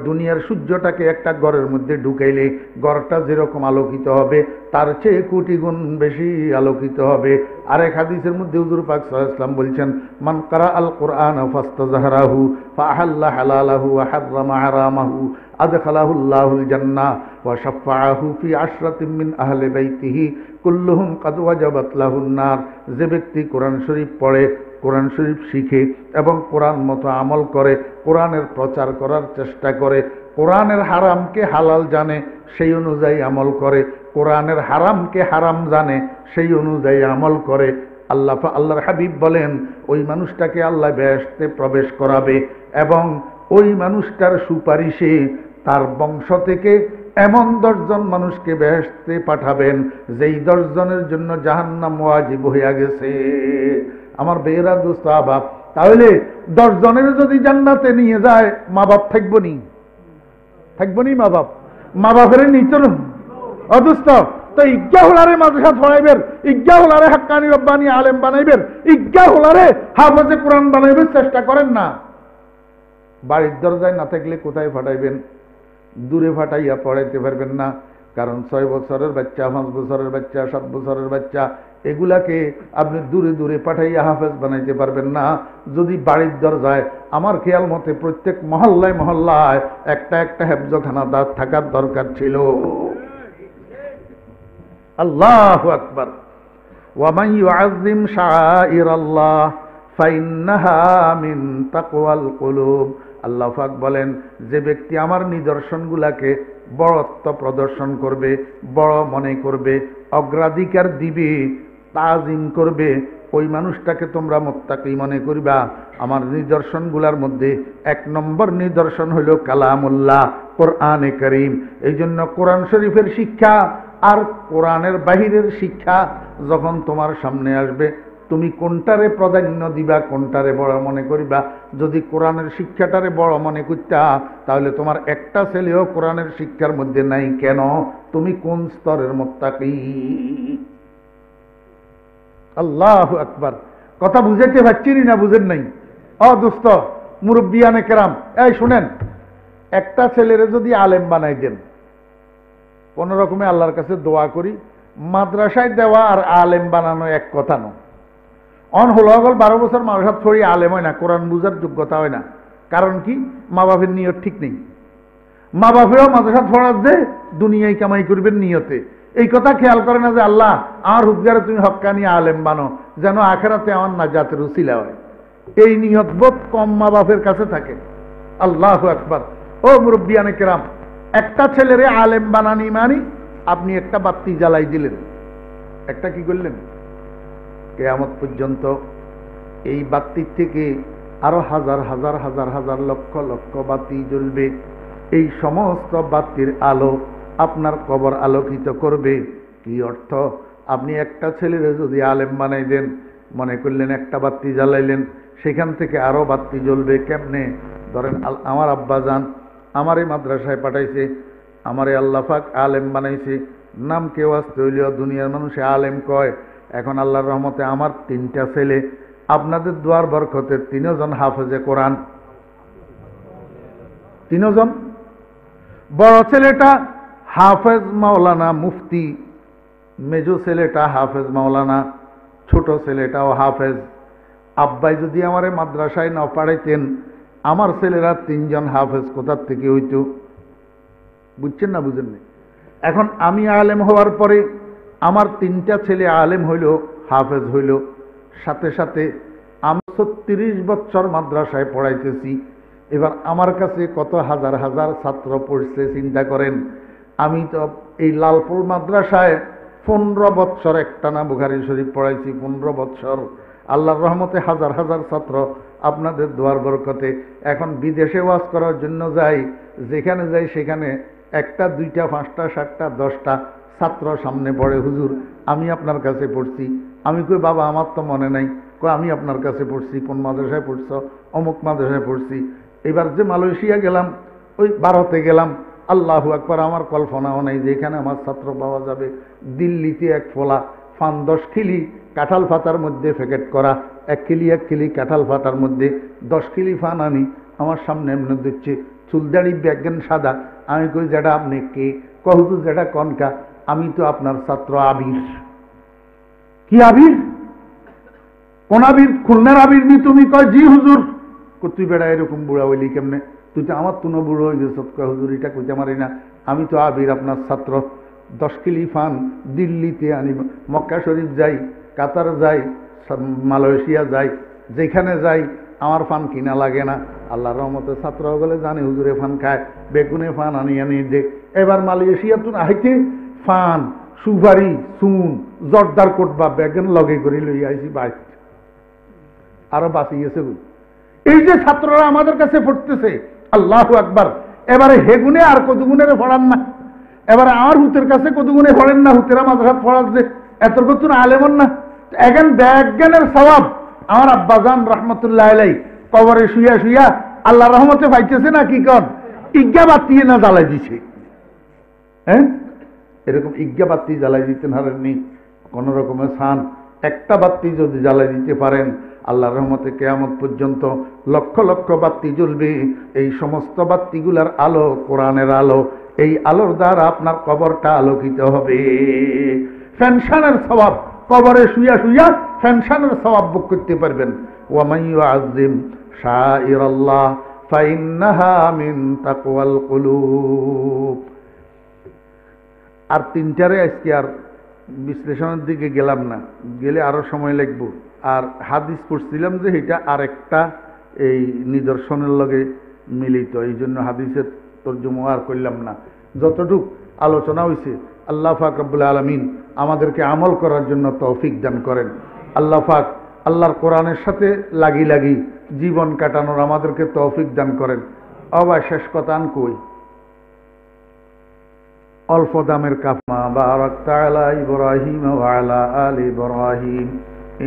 দুনিয়ার সূর্যটাকে একটা ঘরের মধ্যে ঢুকাইলে ঘরটা যেরকম আলোকিত হবে তার চেয়ে কোটি গুণ বেশি আলোকিত হবে। আরেক হাদিসের মধ্যে হুজুর পাক সাল্লাল্লাহু আলাইহি ওয়াসাল্লাম বলছেন, মান কারা আল কুরআন ফাস্তাজহারাহু ফাআহাল্লা হালালাহু ওয়া হাররামা হারামাহু আদখালাহুল্লাহুল জান্নাহ ওয়া শাফাআহু ফি আশরাতিন মিন আহলি বাইতিহি কুল্লুহুম কাদ ওয়াজাবাত লাহুন নার। যে ব্যক্তি কোরআন শরীফ পড়ে, কোরআন শরীফ শিখে এবং কোরআন মতো আমল করে, কোরআনের প্রচার করার চেষ্টা করে, কোরআনের হারামকে হালাল জানে সেই অনুযায়ী আমল করে, কোরআনের হারামকে হারাম জানে সেই অনুযায়ী আমল করে, আল্লাহর হাবিব বলেন ওই মানুষটাকে আল্লাহ বেহেশতে প্রবেশ করাবে এবং ওই মানুষটার সুপারিশে তার বংশ থেকে এমন 10 জন মানুষকে বেহেশতে পাঠাবেন যেই 10 জনের জন্য জাহান্নাম ওয়াজিব হইয়া গেছে। আমার বেয়েরা দোস্ত আবাব, তাহলে 10 জনের যদি জান্নাতে নিয়ে যায় মা বাপ থাকবো নি? মা বাপ? মা বাপের নিচর অদুস্ত তো ইজ্ঞা হোলারে মাদ্রাসা ছড়াইবেন, ইজ্ঞা হোলারে হাক্কানি রব্বানি আলেম বানাইবেন, ইজ্ঞা হোলারে হাফেজে কোরআন বানাইবেন চেষ্টা করেন না। বাড়ির দরজায় না থাকলে কোথায় ফাটাইবেন? দূরে ফাটাইয়া পড়াইতে পারবেন না, কারণ 6 বছরের বাচ্চা, 5 বছরের বাচ্চা, 7 বছরের বাচ্চা এগুলাকে আপনি দূরে দূরে পাঠাইয়া হাফেজ বানাইতে পারবেন না। যদি বাড়ির দরজায়, আমার খেয়াল মতে প্রত্যেক মহল্লায় মহল্লায় একটা একটা হেফজখানা থাকার দরকার ছিল। আল্লাহু আকবার। ওয়া মান ইউআযযিম শাআইরাল্লাহ ফাইন্নাহা মিন তাকওয়াল কুলুব। আল্লাহ পাক বলেন, যে ব্যক্তি আমার নিদর্শনগুলাকে বড়ত্ব প্রদর্শন করবে, বড় মনে করবে, অগ্রাধিকার দিবে, তাজিম করবে, ওই মানুষটাকে তোমরা মুত্তাকি মনে করিবা। আমার নিদর্শনগুলার মধ্যে 1 নম্বর নিদর্শন হইল কালামুল্লাহ, কোরআনে কারীম। এই জন্য কোরআন শরীফের শিক্ষা আর কোরআনের বাহিরের শিক্ষা যখন তোমার সামনে আসবে, তুমি কোনটারে প্রাধান্য দিবা, কোনটারে বড় মনে করিবা। যদি কোরআনের শিক্ষাটারে বড় মনে করতা, তাহলে তোমার একটা ছেলেও কোরআনের শিক্ষার মধ্যে নাই। কেন? তুমি কোন স্তরের মুত্তাকি? আল্লাহু আকবার। কথা বুঝাইতে পারছি না? বুঝেন নাই? দোস্ত মুরব্বিয়ানে কেরাম, এই শুনেন, একটা ছেলেরে যদি আলেম বানাই দেন, কোন রকমে আল্লাহর কাছে দোয়া করি, মাদ্রাসায় দেওয়া আর আলেম বানানো এক কথা নয়। হলো 12 বছর মাদ্রাসা ছড়ি আলেম হয় না, কোরআন বুঝার যোগ্যতা হয় না। কারণ কি? মা বাপের নিয়ত ঠিক নেই। মা বাপেরও মাদ্রাসা ছড়ার যে দুনিয়ায় কামাই করবেন নিয়তে, এই কথা খেয়াল করে না যে আল্লাহ আমার হুজগারে তুমি হক্কানি আলেম বানো, যেন আখেরাতে আমার নাজাতের উসিলা হয়। এই নিয়ত বোধ কম মা বাপের কাছে থাকে। আল্লাহু আকবার। ও মুরব্বিয়ানে কেরাম, একটা ছেলেরে আলেম বানানি মানি আপনি একটা বাতি জ্বালাই দিলেন, একটা কি করলেন? কিয়ামত পর্যন্ত এই বাতির থেকে আরো হাজার হাজার হাজার হাজার লক্ষ লক্ষ বাতি জ্বলবে। এই সমস্ত বাতির আলো আপনার কবর আলোকিত করবে। কি অর্থ? আপনি একটা ছেলেরে যদি আলেম বানাই দেন, মনে করলেন একটা বাতি জ্বালাইলেন, সেখান থেকে আরো বাতি জ্বলবে। কেমনে? ধরেন আমার আব্বা জান আমারে মাদ্রাসায় পাঠাইছে, আমারে আল্লাহ পাক আলেম বানাইছে, নাম কেউ আসতে হইলেও দুনিয়ার মানুষে আলেম কয়। এখন আল্লাহর রহমতে আমার 3টা ছেলে, আপনাদের দোয়ার বরকতে 3 জন হাফেজে কোরআন। 3 জন। বড় ছেলেটা হাফেজ মাওলানা মুফতি, মেজো ছেলেটা হাফেজ মাওলানা, ছোট ছেলেটাও হাফেজ। আব্বাই যদি আমারে মাদ্রাসায় না পাঠাইতেন, আমার ছেলেরা 3 জন হাফেজ কোথার থেকে হইতো? বুঝছেন না? বুঝেন না? এখন আমি আলেম হওয়ার পরে আমার 3টা ছেলে আলেম হইল, হাফেজ হইল, সাথে সাথে আমি 36 বছর মাদ্রাসায় পড়াইতেছি। এবার আমার কাছে কত হাজার হাজার ছাত্র পড়ছে চিন্তা করেন। আমি তো এই লালপুর মাদ্রাসায় 15 বছর একটানা বুখারী শরীফ পড়াইছি, 15 বছর। আল্লাহর রহমতে হাজার হাজার ছাত্র, আপনাদের দোয়ার বরকতে। এখন বিদেশে ওয়াজ করার জন্য যাই, যেখানে যাই সেখানে 1টা 2টা 5টা 7টা 10টা ছাত্র সামনে পড়ে, হুজুর আমি আপনার কাছে পড়ছি। আমি কই বাবা আমার তো মনে নাই। কই আমি আপনার কাছে পড়ছি। কোন মাদ্রাসায় পড়ছ? অমুক মাদ্রাসায় পড়ছি। এবার যে মালয়েশিয়া গেলাম, ওই ভারতে গেলাম, আল্লাহু আকবার, আমার কল্পনাও নাই যে এখানে আমার ছাত্র পাওয়া যাবে। দিল্লিতে এক ফোলা ফান 10 কিলি কাঁঠাল ফাতার মধ্যে প্যাকেট করা, 1 কিলি কাঁঠাল ফাতার মধ্যে 10 কিলি ফান আনি আমার সামনে এমনি দিচ্ছে, চুলদাড়ি ব্যাগেন সাদা। আমি কই যেটা আপনি কে? কহুজুর যেটা কনকা, আমি তো আপনার ছাত্র আবির। কি আবির? কোন আবির? খুলনার আবির নি তুমি? কয় জি হুজুর। তুই বেড়া এরকম বুড়া হইলি কেমনে? তুই তো আমার তুনো বুড়ো হয়ে গেছ। কয় হুজুর এটা কইতে মারি না, আমি তো আবির আপনার ছাত্র। 10 কিলি ফান দিল্লিতে আনি, মক্কা শরীফ যাই, কাতার যাই, মালয়েশিয়া যাই, যেখানে যাই আমার ফান কিনা লাগে না। আল্লাহর রহমতে ছাত্র বলে জানে হুজুরে ফান খায়, বেগুনে ফান আনি আনি দে। এবার মালয়েশিয়া তুন আইতে ফান সুপারি চুন জর্দার কোটবা বেগুন লগে করে লই আইছি বাইক, আরো বাঁচি গেছে। এই যে ছাত্ররা আমাদের কাছে পড়তেছে, আল্লাহু আকবার। এবারে হেগুনে আর কদুগুনের পড়ান না, এবারে আমার হুতের কাছে কদুগুনে পড়েন না, হুতেরা মাদ্রাসা পড়াচ্ছে, এত কতুন আলেমন না। এখন ব্যাজ্ঞানের স্বভাব আমার আব্বাজান রহমতুল্লাহ আলাই কবরে শুইয়া শুইয়া আল্লাহ রহমতে পাইতেছে না, কি কন ইজ্ঞা বাতি না জ্বালাই দিছে। হ্যাঁ, এরকম ইজ্ঞা বাতি জ্বালাই দিতে হারেননি কোন রকমের সান। একটা বাতি যদি জ্বালাই দিতে পারেন, আল্লাহর রহমতে কিয়ামত পর্যন্ত লক্ষ লক্ষ বাতি জ্বলবে। এই সমস্ত বাতিগুলার আলো কোরআনের আলো। এই আলোর দ্বারা আপনার কবরটা আলোকিত হবে। ফ্যানশানের স্বভাব, কবরে শুইয়া শুইয়া ফ্যানশানের স্বভাব ভোগ করতে পারবেন। ওয়া মান ইউআযযিম শাআইরাল্লাহ ফাইন্নাহা মিন তাকওয়াল কুলুব। আর 3টারে আজকে আর বিশ্লেষণের দিকে গেলাম না, গেলে আরো সময় লাগবে। আর হাদিস পড়ছিলাম যে এটা আরেকটা এই নিদর্শনের লগে মিলিত, এই জন্য হাদিসের তর্জমা আর করলাম না। যতটুক আলোচনা হয়েছে আল্লাহ পাক রব্বুল আলামিন আমাদেরকে আমল করার জন্য তৌফিক দান করেন। আল্লাহ পাক আল্লাহর কোরআনের সাথে লাগি লাগি জীবন কাটানোর আমাদেরকে তৌফিক দান করেন। আবার শেষ কথা আন কই, অল্প দামের কাফমা বারাকতা আলা ইব্রাহিম ওয়া আলা আলি ইব্রাহিম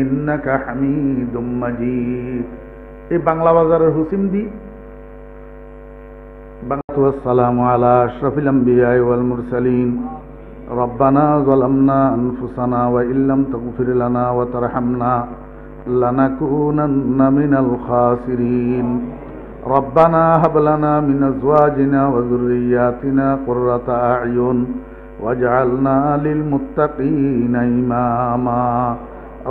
ইন্নাকা হামিদুম মাজিদ। এই বাংলা বাজারের হুসিমদি والسلام على أشرف الأنبياء والمرسلين ربنا ظلمنا أنفسنا وإن لم تغفر لنا وترحمنا لنكونن من الخاسرين ربنا هب لنا من أزواجنا وذرياتنا قرة أعين واجعلنا للمتقين إماما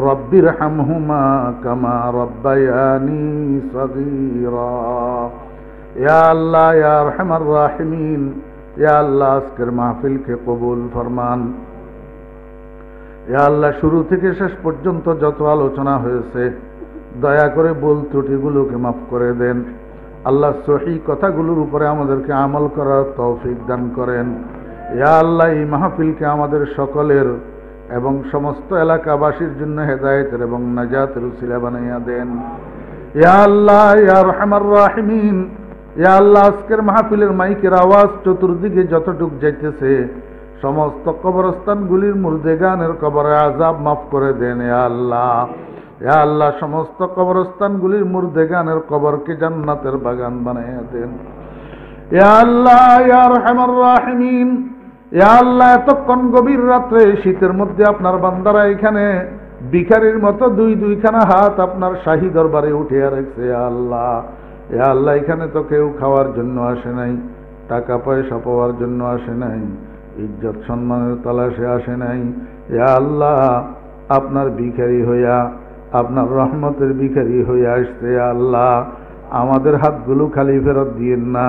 رب ارحمهما كما ربياني صغيرا या अल्लाह या अरहमर राहिमीन, या अल्लाह আজকের মাহফিলকে কবুল ফরমান। ইয়া আল্লাহ শুরু থেকে শেষ পর্যন্ত যত আলোচনা হয়েছে দয়া করে ভুল ত্রুটিগুলোকে মাফ করে দেন। আল্লাহ সহি কথাগুলোর উপরে আমাদেরকে আমল করার তৌফিক দান করেন। ইয়া আল্লাহ এই মাহফিলকে আমাদের সকলের এবং সমস্ত এলাকাবাসীর জন্য হেদায়েতের এবং নাজাতের উসিলা বানাইয়া দেন। ইয়া আল্লাহ ইয়া আরহামার রাহিমিন, ইয়া আল্লাহ আজকের মাহফিলের মাইকের আওয়াজ চতুর্দিকে যতটুক যাইতেছে সমস্ত কবরস্থানগুলির মুর্দেগানের কবরে আযাব মাফ করে দেন। ইয়া আল্লাহ সমস্ত কবরস্থানগুলির মুর্দেগানের কবরকে জান্নাতের বাগান বানাইয়া দেন। ইয়া আল্লাহ ইয়া আরহামার রাহিমিন, ইয়া আল্লাহ এতক্ষণ গভীর রাত্রে শীতের মধ্যে আপনার বান্দারা এখানে ভিখারির মতো দুইখানা হাত আপনার শাহী দরবারে উঠিয়া রাখছে। ইয়া আল্লাহ এখানে তো কেউ খাওয়ার জন্য আসে নাই, টাকা পয়সা পাওয়ার জন্য আসে নাই, ইজ্জত সম্মানের তালাশে আসে নাই। ইয়া আল্লাহ আপনার ভিখারি হইয়া, আপনার রহমতের ভিখারি হইয়া আসছে। ইয়া আল্লাহ আমাদের হাতগুলো খালি ফেরত দিয়েন না,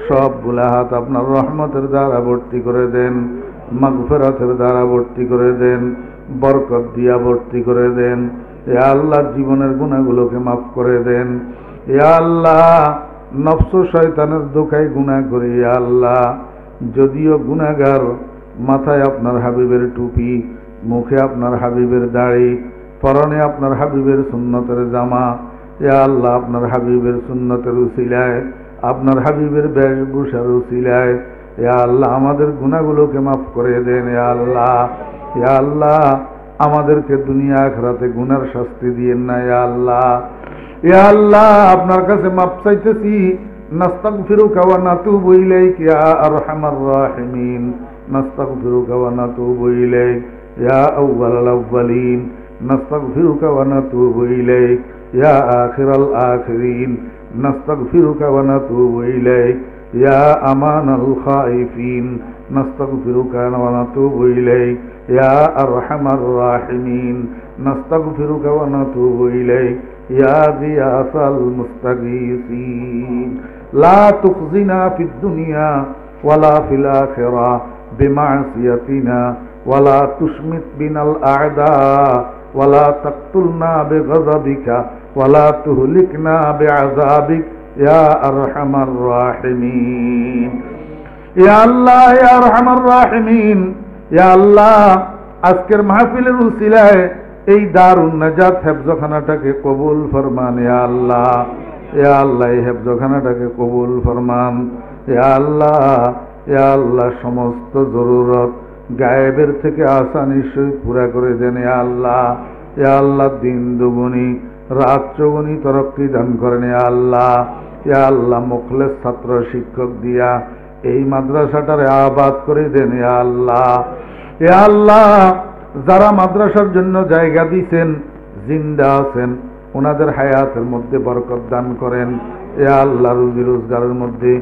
সবগুলা হাত আপনার রহমতের দ্বারা ভর্তি করে দেন। মাগফিরাতের দ্বারা ভর্তি করে দেন, বরকত দিয়া ভর্তি করে দেন। ইয়া আল্লাহ জীবনের গুনাহগুলোকে মাফ করে দেন। ইয়া আল্লাহ নফস শয়তানের দোকায় গুনাহ করি। ইয়া আল্লাহ যদিও গুনাহগার, মাথায় আপনার হাবিবের টুপি, মুখে আপনার হাবিবের দাড়ি, পরনে আপনার হাবিবের সুন্নতের জামা। ইয়া আল্লাহ আপনার হাবিবের সুন্নতের উসিলায়, আপনার হাবিবের বেশভূষার উসিলায় ইয়া আল্লাহ আমাদের গুনাহগুলোকে মাফ করে দেন। ইয়া আল্লাহ, ইয়া আল্লাহ আমাদেরকে দুনিয়া আখিরাতে গুনার শাস্তি দিয়েন না। ইয়া আল্লাহ, ইয়া আল্লাহ আপনার কাছে মাফ চাইতেছি। নাস্তাগফিরুকা ওয়া নাতুবু ইলাইক ইয়া আরহামার রাহিমিন। নাস্তাগফিরুকা ওয়া নাতুবু ইলাইক ইয়া আউওয়ালাল আউওয়ালিন। নাস্তাগফিরুকা ওয়া নাতুবু ইলাইক ইয়া আখিরাল আখিরিন। নাস্তাগফিরুকা ওয়া নাতুবু ইলাইক ইয়া আমানাল খাইফিন। নাস্তাগফিরুকা ওয়া নাতুবু ইলাইক ইয়া আরহামার রাহিমিন। নাস্তাগফিরুকা ওয়া নাতুবু ইলাইক ইয়া গিয়াসাল মুস্তাগীসিন। লা তুখজিনা ফিদ দুনিয়া ওয়ালা ফিল আখিরাহ বিমাসিয়াতিনা ওয়ালা তুশমিত বিনাল আ'দা ওয়ালা তাকতুলনা বিগযাবিকা ওয়ালা তুহলিকনা বিআযাবিক ইয়া আরহামার রাহিমিন। ইয়া আল্লাহ, ইয়া আরহামার রাহিমিন, ইয়া আল্লাহ আজকের মাহফিলের উসিলায় এই দারুন নাজাত হেফজখানাটাকে কবুল ফরমান। ইয়া আল্লাহ, ইয়া আল্লাহ এই হেফজখানাটাকে কবুল ফরমান। ইয়া আল্লাহ, ইয়া আল্লাহ সমস্ত জরুরত গায়েবের থেকে আসানি সহিত পুরা করে দেন। ইয়া আল্লাহ, ইয়া আল্লাহ দিন দুগুনি রাত চৌগুনি তরক্কি দান করেন। ইয়া আল্লাহ, ইয়া আল্লাহ মুখলেস ছাত্র শিক্ষক দিয়া এই মাদ্রাসাটারে আবাদ করে দেন। ইয়া আল্লাহ, ইয়া আল্লাহ যারা মাদ্রাসার জন্য জায়গা দিয়েছেন, জিন্দা আছেন, ওনাদের হায়াতের মধ্যে বরকত দান করেন। ইয়া আল্লাহ রুজি রোজগারের মধ্যে,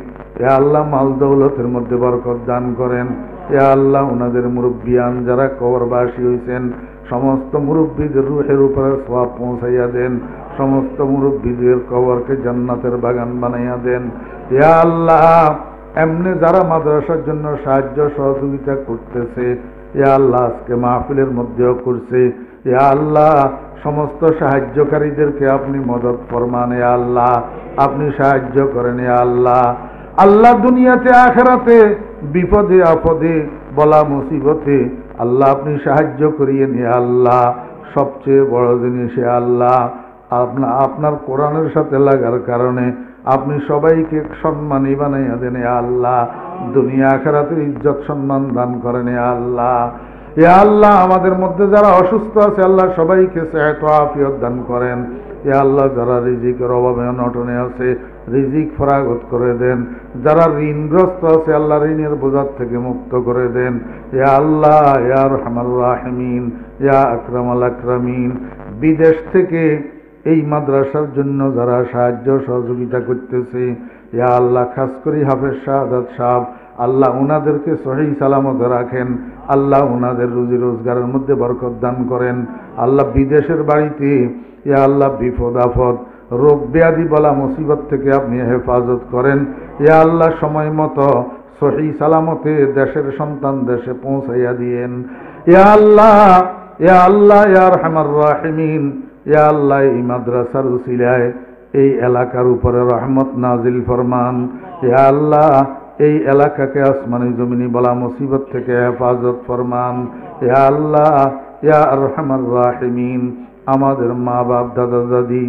ইয়া আল্লাহ মাল দৌলতের মধ্যে বরকত দান করেন। ইয়া আল্লাহ ওনাদের মুরব্বিয়ান যারা কবরবাসী হয়েছেন, সমস্ত মুরব্বীদের রুহের উপরে সওয়াব পৌঁছাইয়া দেন। সমস্ত মুরব্বীদের কবরকে জান্নাতের বাগান বানাইয়া দেন। ইয়া আল্লাহ এমনি যারা মাদ্রাসার জন্য সাহায্য সহযোগিতা করতেছে, ইয়া আল্লাহ আজকে মাহফিলের মধ্যেও করছে, ইয়া আল্লাহ সমস্ত সাহায্যকারীদেরকে আপনি মদদ ফরমান। ইয়া আল্লাহ আপনি সাহায্য করেন। ইয়া আল্লাহ, আল্লাহ দুনিয়াতে আখিরাতে বিপদে আপদে বলা মুসিবতে আল্লাহ আপনি সাহায্য করিয়েন। ইয়া আল্লাহ সবচেয়ে বড় জিনিস ইয়া আল্লাহ আপনার কোরআনের সাথে লাগার কারণে আপনি সবাইকে সম্মানী বানাইয়া দেন। ইয়া আল্লাহ দুনিয়া আখিরাতে ইজ্জত সম্মান দান করেন। ইয়া আল্লাহ, ইয়া আল্লাহ আমাদের মধ্যে যারা অসুস্থ আছে আল্লাহ সবাইকে সেহত ও আফিয়ত দান করেন। ইয়া আল্লাহ যারা রিজিকের অভাবে অনটনে আছে রিজিক ফরাগত করে দেন। যারা ঋণগ্রস্ত আছে আল্লাহ ঋণের বোঝার থেকে মুক্ত করে দেন। ইয়া আল্লাহ, ইয়া আরহামার রাহিমিন, ইয়া আকরামাল আকরামিন বিদেশ থেকে এই মাদ্রাসার জন্য যারা সাহায্য সহযোগিতা করতেছে, ইয়া আল্লাহ খাস করে হাফেজ শাহাদাত সাহেব আল্লাহ ওনাদেরকে সহি সালামত রাখেন। আল্লাহ ওনাদের রুজি রোজগারের মধ্যে বরকত দান করেন। আল্লাহ বিদেশের বাড়িতে ইয়া আল্লাহ বিপদ আপদ রোগ ব্যাধি বলা মুসিবত থেকে আপনি হেফাজত করেন। ইয়া আল্লাহ সময় মতো সহি সালামতে দেশের সন্তান দেশে পৌঁছাইয়া দিয়েন। ইয়া আল্লাহ, ইয়া আল্লাহ, ইয়া আরহামার রাহিমিন, ইয়া আল্লাহ এই মাদ্রাসার উসিলায় এই এলাকার উপরে রহমত নাজিল ফরমান। ইয়া আল্লাহ এই এলাকাকে আসমানি জমিনি বলা মুসিবত থেকে হেফাজত ফরমান। ইয়া আল্লাহ, ইয়া আরহামার রাহিমিন আমাদের মা বাপ দাদা দাদি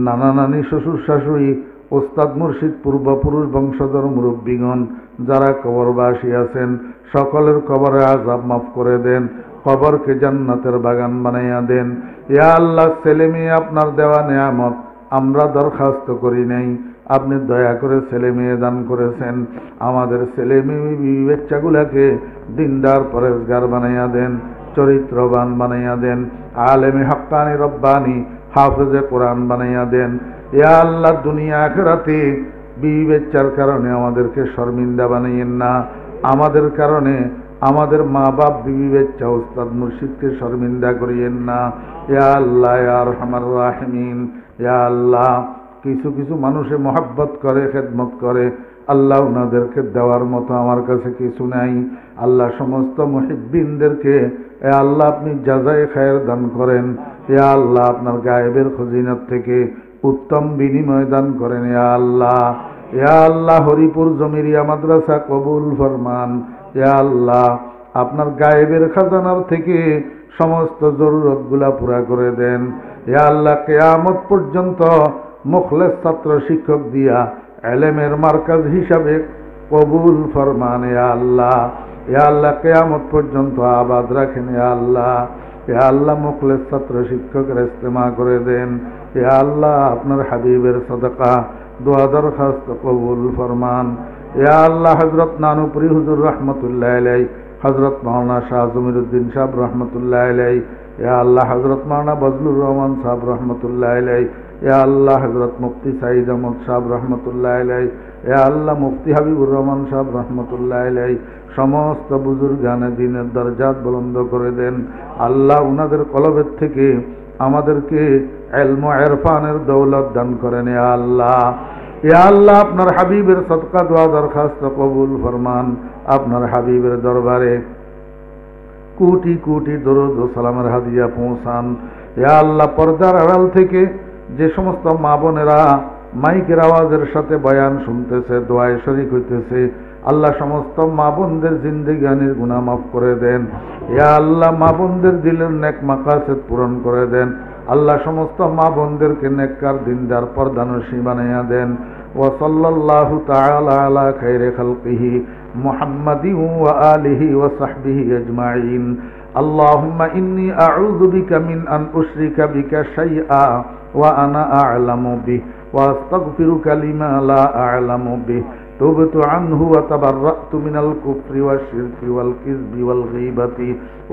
নানা নানি শ্বশুর শাশুড়ি ওস্তাদ মুর্শিদ পূর্বপুরুষ বংশধর মুরব্বীগণ যারা কবরবাসী আছেন সকলের কবরে আযাব মাফ করে দেন। কবরকে জান্নাতের বাগান বানাইয়া দেন। ইয়া আল্লাহ ছেলে মেয়ে আপনার দেওয়া নেয়ামত আমরা দরখাস্ত করি নাই, আপনি দয়া করে ছেলে মেয়ে দান করেছেন। আমাদের ছেলে মেয়ে বিবি বাচ্চাগুলাকে দিনদার পরেজগার বানাইয়া দেন, চরিত্রবান বানাইয়া দেন, আলেমে হাক্কানি রব্বানি হাফেজে কোরআন বানাইয়া দেন। ইয়া আল্লাহ দুনিয়া আখিরাতে বিবি বাচ্চার কারণে আমাদেরকে শর্মিন্দা বানাইয়েন না। আমাদের কারণে আমাদের মা বাপ বিবি বাচ্চা উস্তাদ মুর্শিদকে শর্মিন্দা করিয়েন না। ইয়া আল্লাহ, ইয়া আরহামার রাহিমিন, ইয়া আল্লাহ কিছু কিছু মানুষে মহব্বত করে খেদমত করে আল্লাহ ওনাদেরকে দেওয়ার মতো আমার কাছে কিছু নাই। আল্লাহ সমস্ত মুহিব্বিনদেরকে এ আল্লাহ আপনি জাযায়ে খায়ের দান করেন। ইয়া আল্লাহ আপনার গায়েবের খজিনাত থেকে উত্তম বিনিময় দান করেন। ইয়া আল্লাহ, ইয়া আল্লাহ হরিপুর জমিরিয়া মাদ্রাসা কবুল ফরমান। ইয়া আল্লাহ আপনার গায়েবের খাজানার থেকে সমস্ত জরুরতগুলা পুরা করে দেন। ইয়া আল্লাহ কিয়ামত পর্যন্ত মুখলেস ছাত্র শিক্ষক দিয়া এলেমের মার্কাজ হিসাবে কবুল ফরমান। ইয়া আল্লাহ, ইয়া আল্লাহ কিয়ামত পর্যন্ত আবাদ রাখেন। ইয়া আল্লাহ, ইয়া আল্লাহ মুখলেস ছাত্র শিক্ষকের ইস্তেমা করে দেন। ইয়া আল্লাহ আপনার হাবিবের সাদাকা দোয়া দরখাস্ত কবুল ফরমান। ইয়া আল্লাহ হযরত নানুপুরি হুজুর রহমতুল্লাহ আলাইহি, হযরত মাওলানা শাহ জমিরুদ্দিন সাহেব রহমতুল্লাহ আলাইহি, ইয়া আল্লাহ হযরত মাওলানা বজলুর রহমান সাহেব রহমতুল্লাহ আলাইহি, ইয়া আল্লাহ হযরত মুফতি সাঈদ আহমদ সাহেব রহমতুল্লাহ আলাইহি, ইয়া আল্লাহ মুফতি হাবিবুর রহমান সাহেব রহমতুল্লাহ আলাইহি, সমস্ত বুজুর্গানে দ্বীনের দরজাত বুলন্দ করে দেন। আল্লাহ উনাদের কলবের থেকে আমাদেরকে ইলম ও ইরফানের দৌলত দান করেন। ইয়া আল্লাহ, ইয়া আল্লাহ আপনার হাবিবের সদকা দোয়া দরখাস্ত কবুল ফরমান। আপনার হাবিবের দরবারে কোটি কোটি দরুদ ও সালামের হাদিয়া পৌঁছান। ইয়া আল্লাহ পর্দার আড়াল থেকে যে সমস্ত মা বোনেরা মাইকের আওয়াজের সাথে বয়ান শুনতেছে, দোয়ায় শরীক হইতেছে, আল্লাহ সমস্ত মা বোনদের জিন্দেগানির গুনাহ মাফ করে দেন। ইয়া আল্লাহ মা বোনদের দিলের নেক মাকাসিদ পূরণ করে দেন। আল্লাহ সমস্ত মা বোনদেরকে নেককার দিনদার পর্দানশী বানাইয়া দেন। ওয়া সাল্লাল্লাহু তাআলা আলা খায়রি খালকিহি মুহাম্মাদিন ওয়া আলিহি ওয়া সাহবিহি আজমাইন। আল্লাহুম্মা ইন্নী আউযু বিকা মিন আন উশরিকা বিকা শাইআ ওয়া আনা আ'লামু বিহি ওয়া আস্তাগফিরুকা লিমা লা আ'লামু বিহি। تبت عنه وتبرأت من الكفر والشرك والكذب والغيبة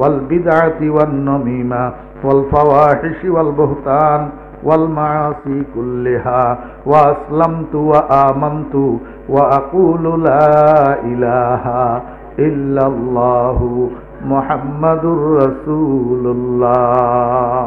والبدعة والنميمة والفواحش والبهتان والمعاصي كلها وأسلمت وآمنت وأقول لا إله إلا الله محمد رسول الله.